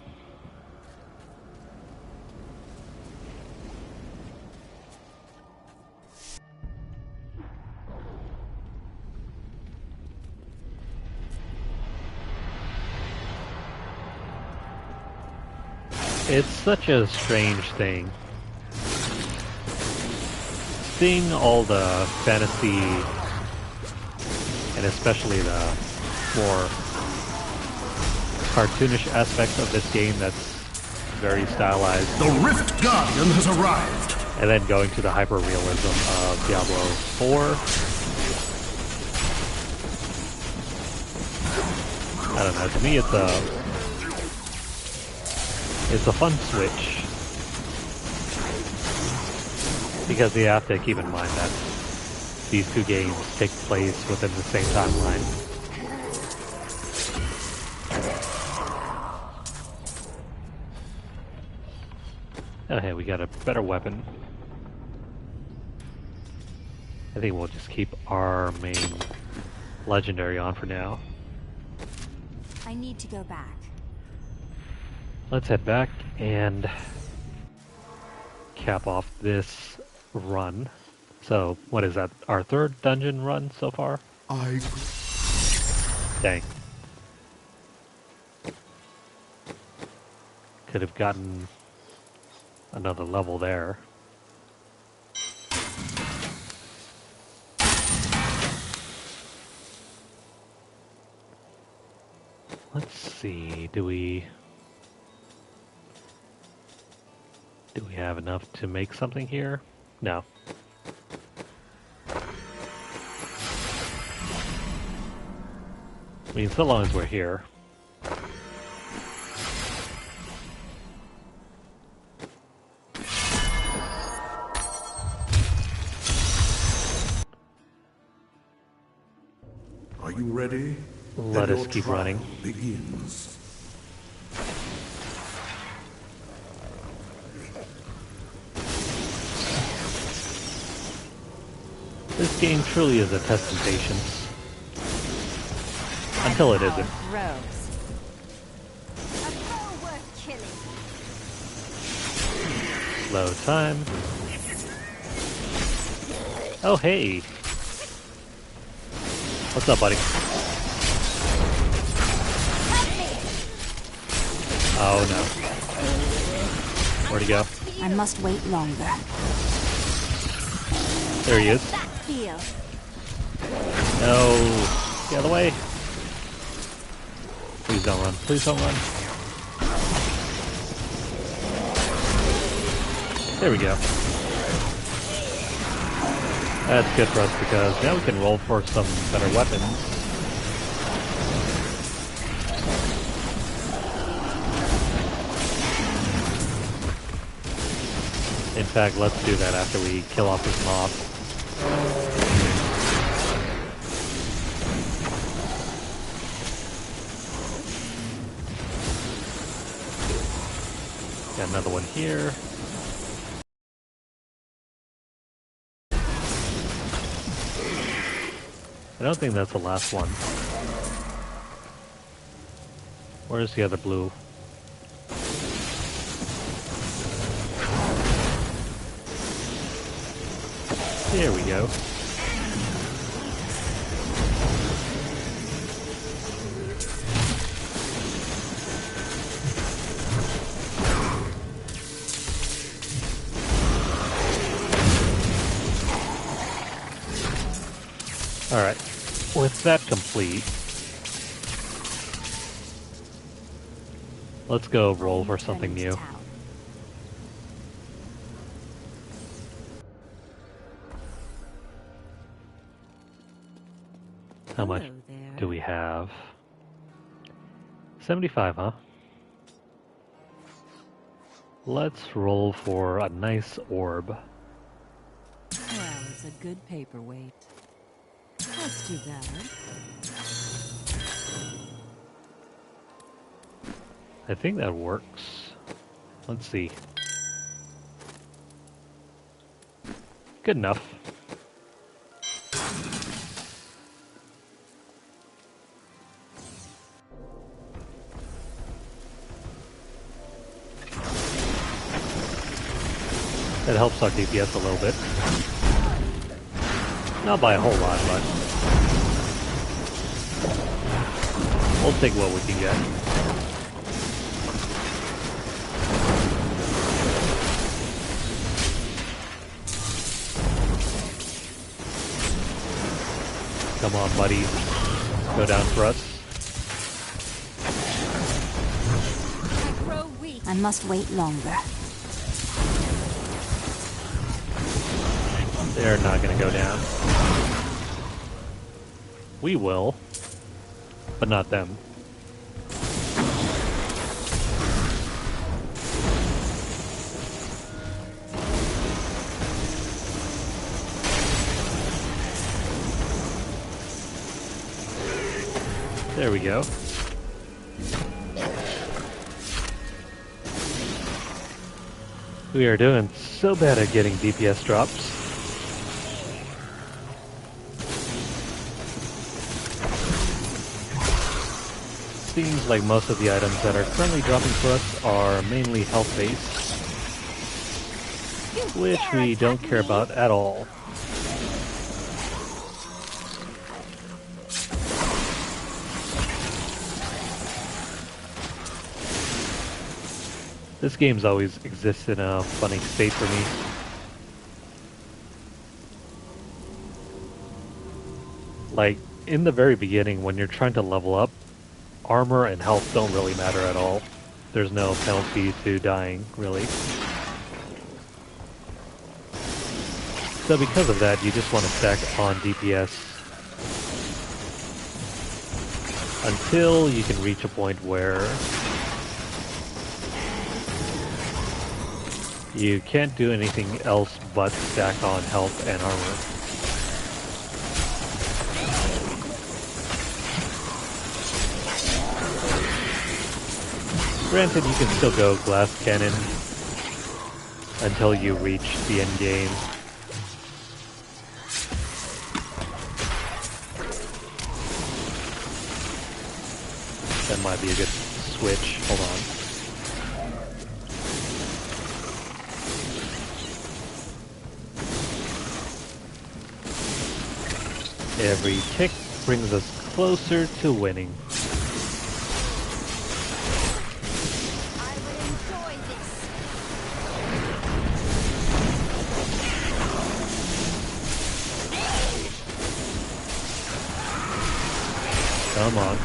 It's such a strange thing. Seeing all the fantasy, and especially the more cartoonish aspects of this game that's very stylized. The Rift Guardian has arrived. And then going to the hyper-realism of Diablo 4. I don't know, to me it's a fun switch. Because you have to keep in mind that these two games take place within the same timeline. Oh hey, we got a better weapon. I think we'll just keep our main legendary on for now. I need to go back. Let's head back and cap off this run. So, what is that? Our third dungeon run so far? Dang. Could have gotten another level there. Let's see, do we have enough to make something here? No. I mean, so long as we're here. Are you ready? Let us keep running. Begins. This game truly is a test of patience. Until it isn't. Rose. A foe worth killing. Slow time. Oh, hey. What's up, buddy? Oh, no. Where'd he go? I must wait longer. There he is. Feel. No. Get out of the way. Please don't run. Please don't run. There we go. That's good for us because now we can roll for some better weapons. In fact, let's do that after we kill off this mob. Got another one here. I don't think that's the last one. Where's the other blue? There we go. Alright, with that complete, let's go roll for something new. How much do we have? 75, huh? Let's roll for a nice orb. Well, it's a good paperweight. Let's do that. I think that works. Let's see. Good enough. That helps our DPS a little bit. Not by a whole lot, but we'll take what we can get. Come on, buddy. Go down for us. I must wait longer. They're not gonna go down. We will, but not them. There we go. We are doing so bad at getting DPS drops. Seems like most of the items that are currently dropping for us are mainly health-based, which we don't care about at all. This game's always existed in a funny state for me. Like, in the very beginning, when you're trying to level up, armor and health don't really matter at all. There's no penalty to dying, really. So because of that, you just want to stack on DPS until you can reach a point where you can't do anything else but stack on health and armor. Granted, you can still go glass cannon until you reach the end game. That might be a good switch. Hold on. Every tick brings us closer to winning. Come on.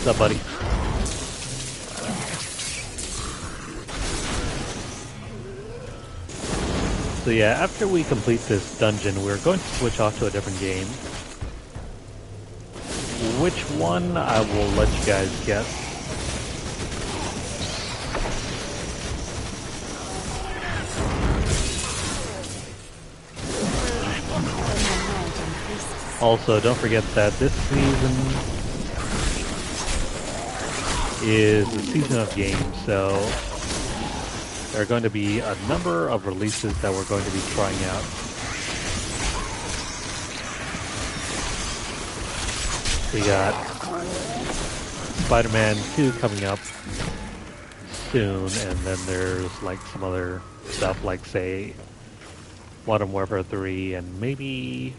up, buddy? So yeah, after we complete this dungeon, we're going to switch off to a different game. Which one, I will let you guys guess. Also, don't forget that this season is the season of games, so there are going to be a number of releases that we're going to be trying out. We got Spider-Man 2 coming up soon, and then there's like some other stuff like, say, Modern Warfare 3, and maybe...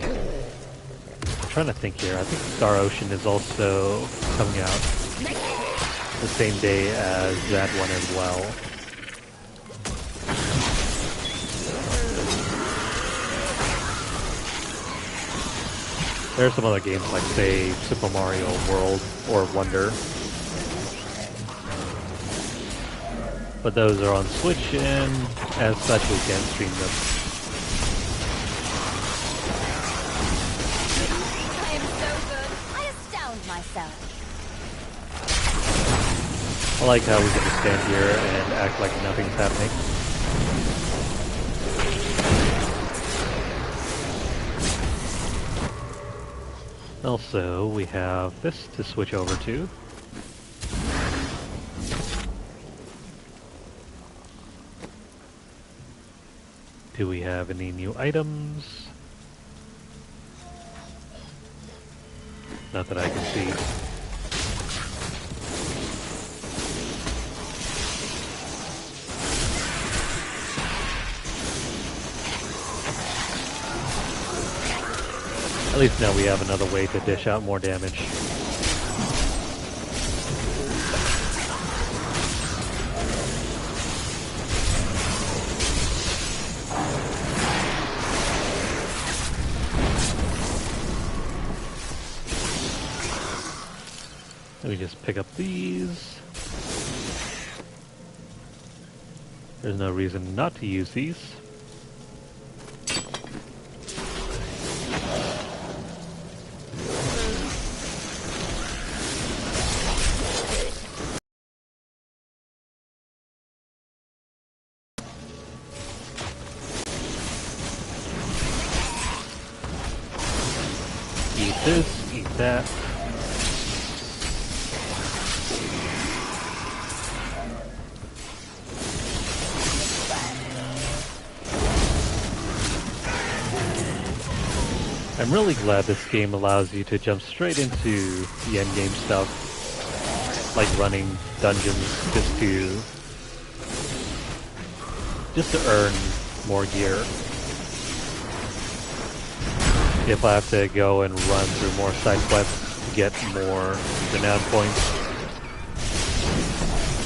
I'm trying to think here. I think Star Ocean is also coming out the same day as that one as well. There are some other games like, say, Super Mario World or Wonder. But those are on Switch, and as such we can stream them. I am so good. I astound myself. I like how we can just stand here and act like nothing's happening. Also, we have this to switch over to. Do we have any new items? Not that I can see. At least now we have another way to dish out more damage. Let me just pick up these. There's no reason not to use these. Eat this, eat that. I'm really glad this game allows you to jump straight into the endgame stuff, like running dungeons just to earn more gear. If I have to go and run through more side quests to get more renown points,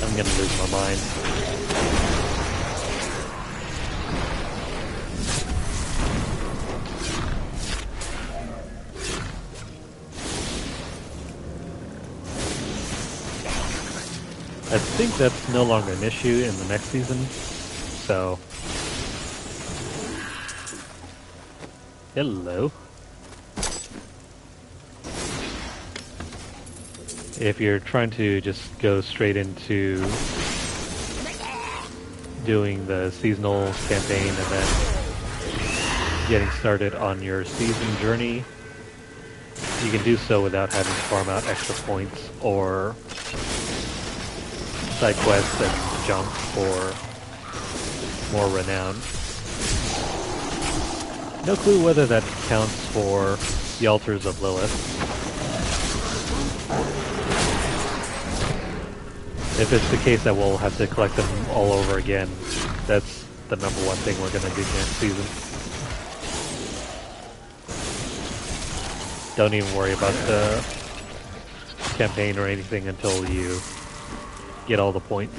I'm gonna lose my mind. I think that's no longer an issue in the next season, so... Hello. If you're trying to just go straight into doing the seasonal campaign and then getting started on your season journey, you can do so without having to farm out extra points or side quests and jump for more renown. No clue whether that counts for the Altars of Lilith. If it's the case that we'll have to collect them all over again, that's the number one thing we're going to do next season. Don't even worry about the campaign or anything until you get all the points.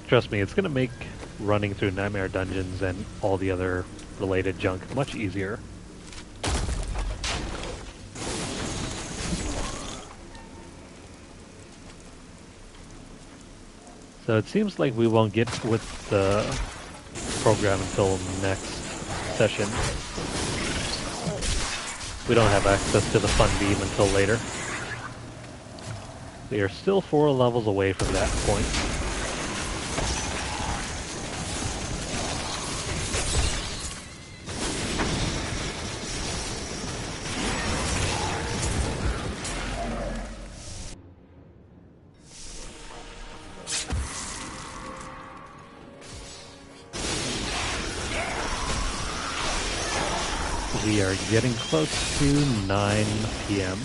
Trust me, it's going to make running through Nightmare Dungeons and all the other related junk much easier. So it seems like we won't get with the program until next session. We don't have access to the fun beam until later. We are still 4 levels away from that point. We are getting close to 9 p.m.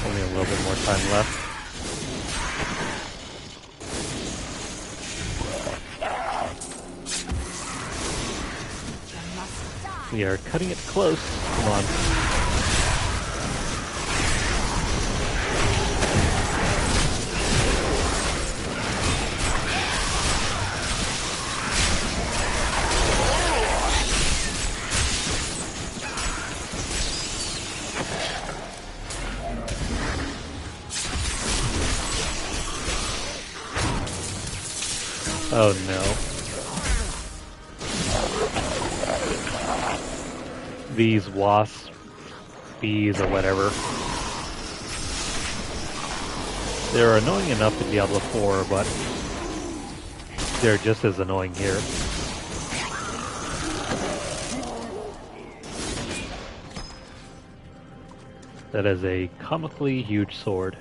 Only a little bit more time left. We are cutting it close. Come on. Oh no. These wasps, bees, or whatever. They're annoying enough in Diablo 4, but they're just as annoying here. That is a comically huge sword.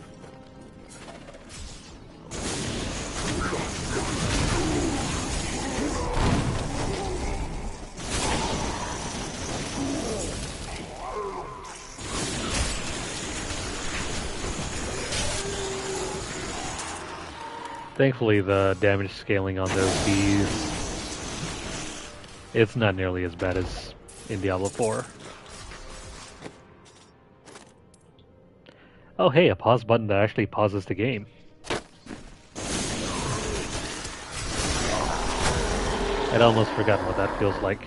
Thankfully, the damage scaling on those bees, it's not nearly as bad as in Diablo 4. Oh hey, a pause button that actually pauses the game. I'd almost forgotten what that feels like.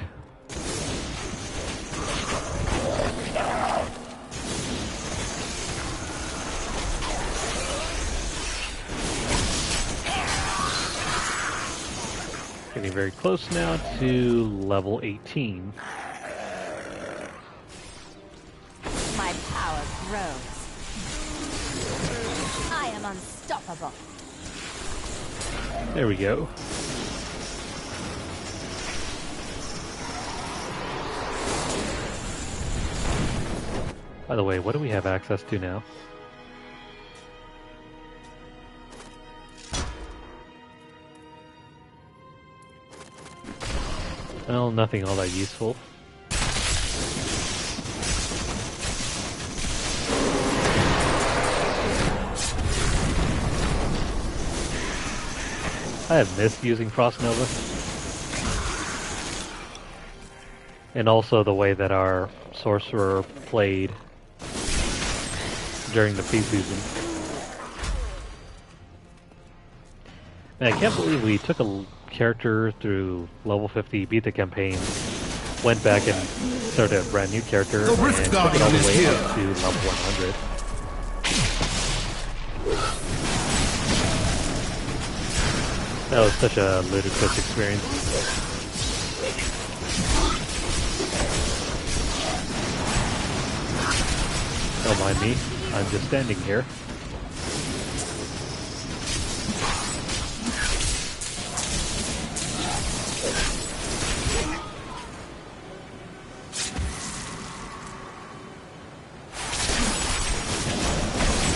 Getting very close now to level 18. My power grows. I am unstoppable. There we go. By the way, what do we have access to now? Well, nothing all that useful. I have missed using Frost Nova. And also the way that our sorcerer played during the preseason. And I can't believe we took a character through level 50, beat the campaign, went back and started a brand new character, and took it all the way up to level 100. That was such a ludicrous experience. Don't mind me, I'm just standing here.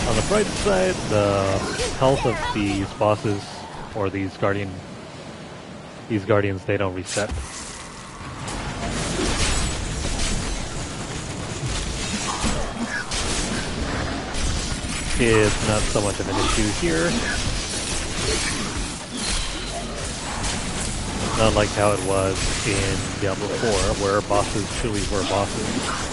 On the bright side, the health of these bosses, or these guardians, they don't reset. It's not so much of an issue here. Not like how it was in Diablo 4, where bosses truly were bosses.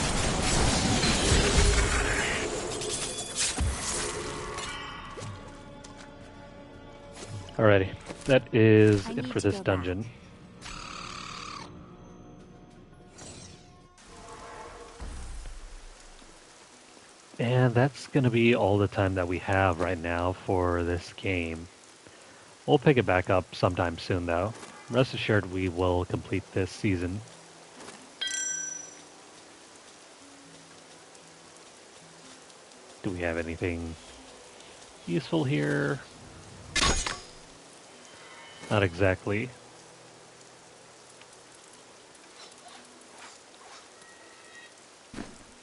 Alrighty, that is I it need for to this go back. dungeon. And that's going to be all the time that we have right now for this game. We'll pick it back up sometime soon, though. Rest assured we will complete this season. Do we have anything useful here? Not exactly.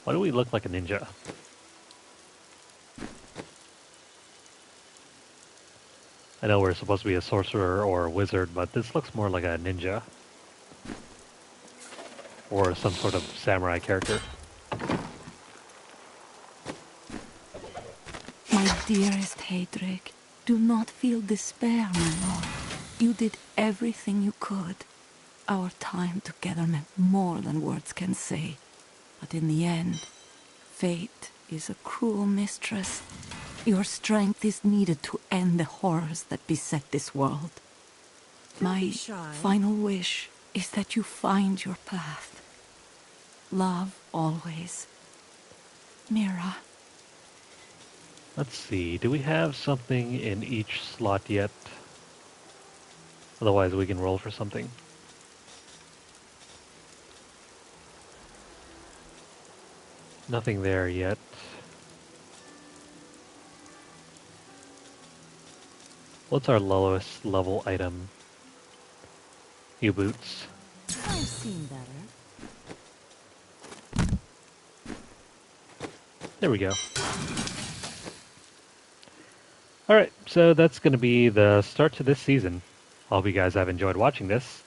Why do we look like a ninja? I know we're supposed to be a sorcerer or a wizard, but this looks more like a ninja. Or some sort of samurai character. My dearest Hadric, do not feel despair, my lord. You did everything you could. Our time together meant more than words can say. But in the end, fate is a cruel mistress. Your strength is needed to end the horrors that beset this world. My final wish is that you find your path. Love always. Mira. Let's see, do we have something in each slot yet? Otherwise we can roll for something. Nothing there yet. What's our lowest level item? U-boots. I've seen better. There we go. Alright, so that's going to be the start to this season. I hope you guys have enjoyed watching this.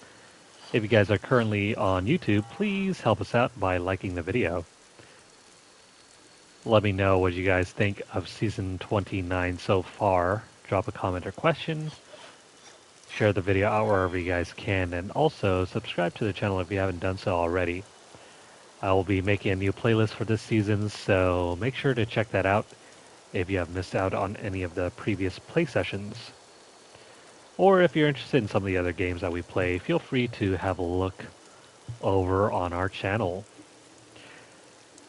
If you guys are currently on YouTube, please help us out by liking the video. Let me know what you guys think of Season 29 so far. Drop a comment or question. Share the video out wherever you guys can, and also subscribe to the channel if you haven't done so already. I will be making a new playlist for this season, so make sure to check that out if you have missed out on any of the previous play sessions. Or if you're interested in some of the other games that we play, feel free to have a look over on our channel.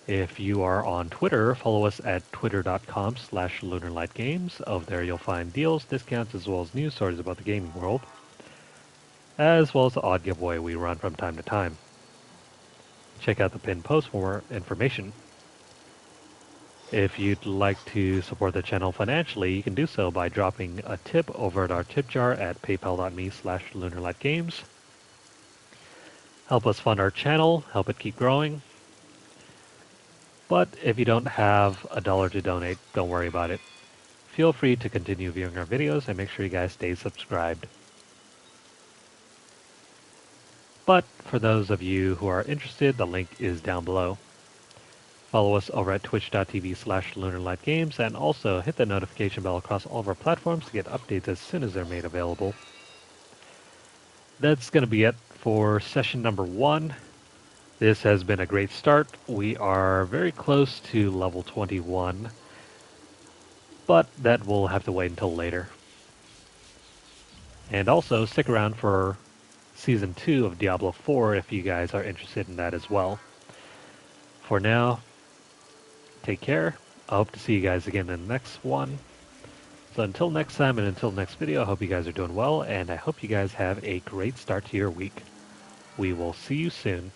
If you are on Twitter, follow us at twitter.com/lunarlightgames. Over there you'll find deals, discounts, as well as news stories about the gaming world, as well as the odd giveaway we run from time to time. Check out the pinned post for more information. If you'd like to support the channel financially, you can do so by dropping a tip over at our tip jar at paypal.me/lunarlightgames. Help us fund our channel, help it keep growing. But if you don't have $1 to donate, don't worry about it. Feel free to continue viewing our videos and make sure you guys stay subscribed. But for those of you who are interested, the link is down below. Follow us over at twitch.tv/lunarlightgames and also hit the notification bell across all of our platforms to get updates as soon as they're made available. That's going to be it for session number 1. This has been a great start. We are very close to level 21, but that will have to wait until later. And also stick around for Season 2 of Diablo 4 if you guys are interested in that as well. For now, take care. I hope to see you guys again in the next one. So until next time and until next video, I hope you guys are doing well, and I hope you guys have a great start to your week. We will see you soon.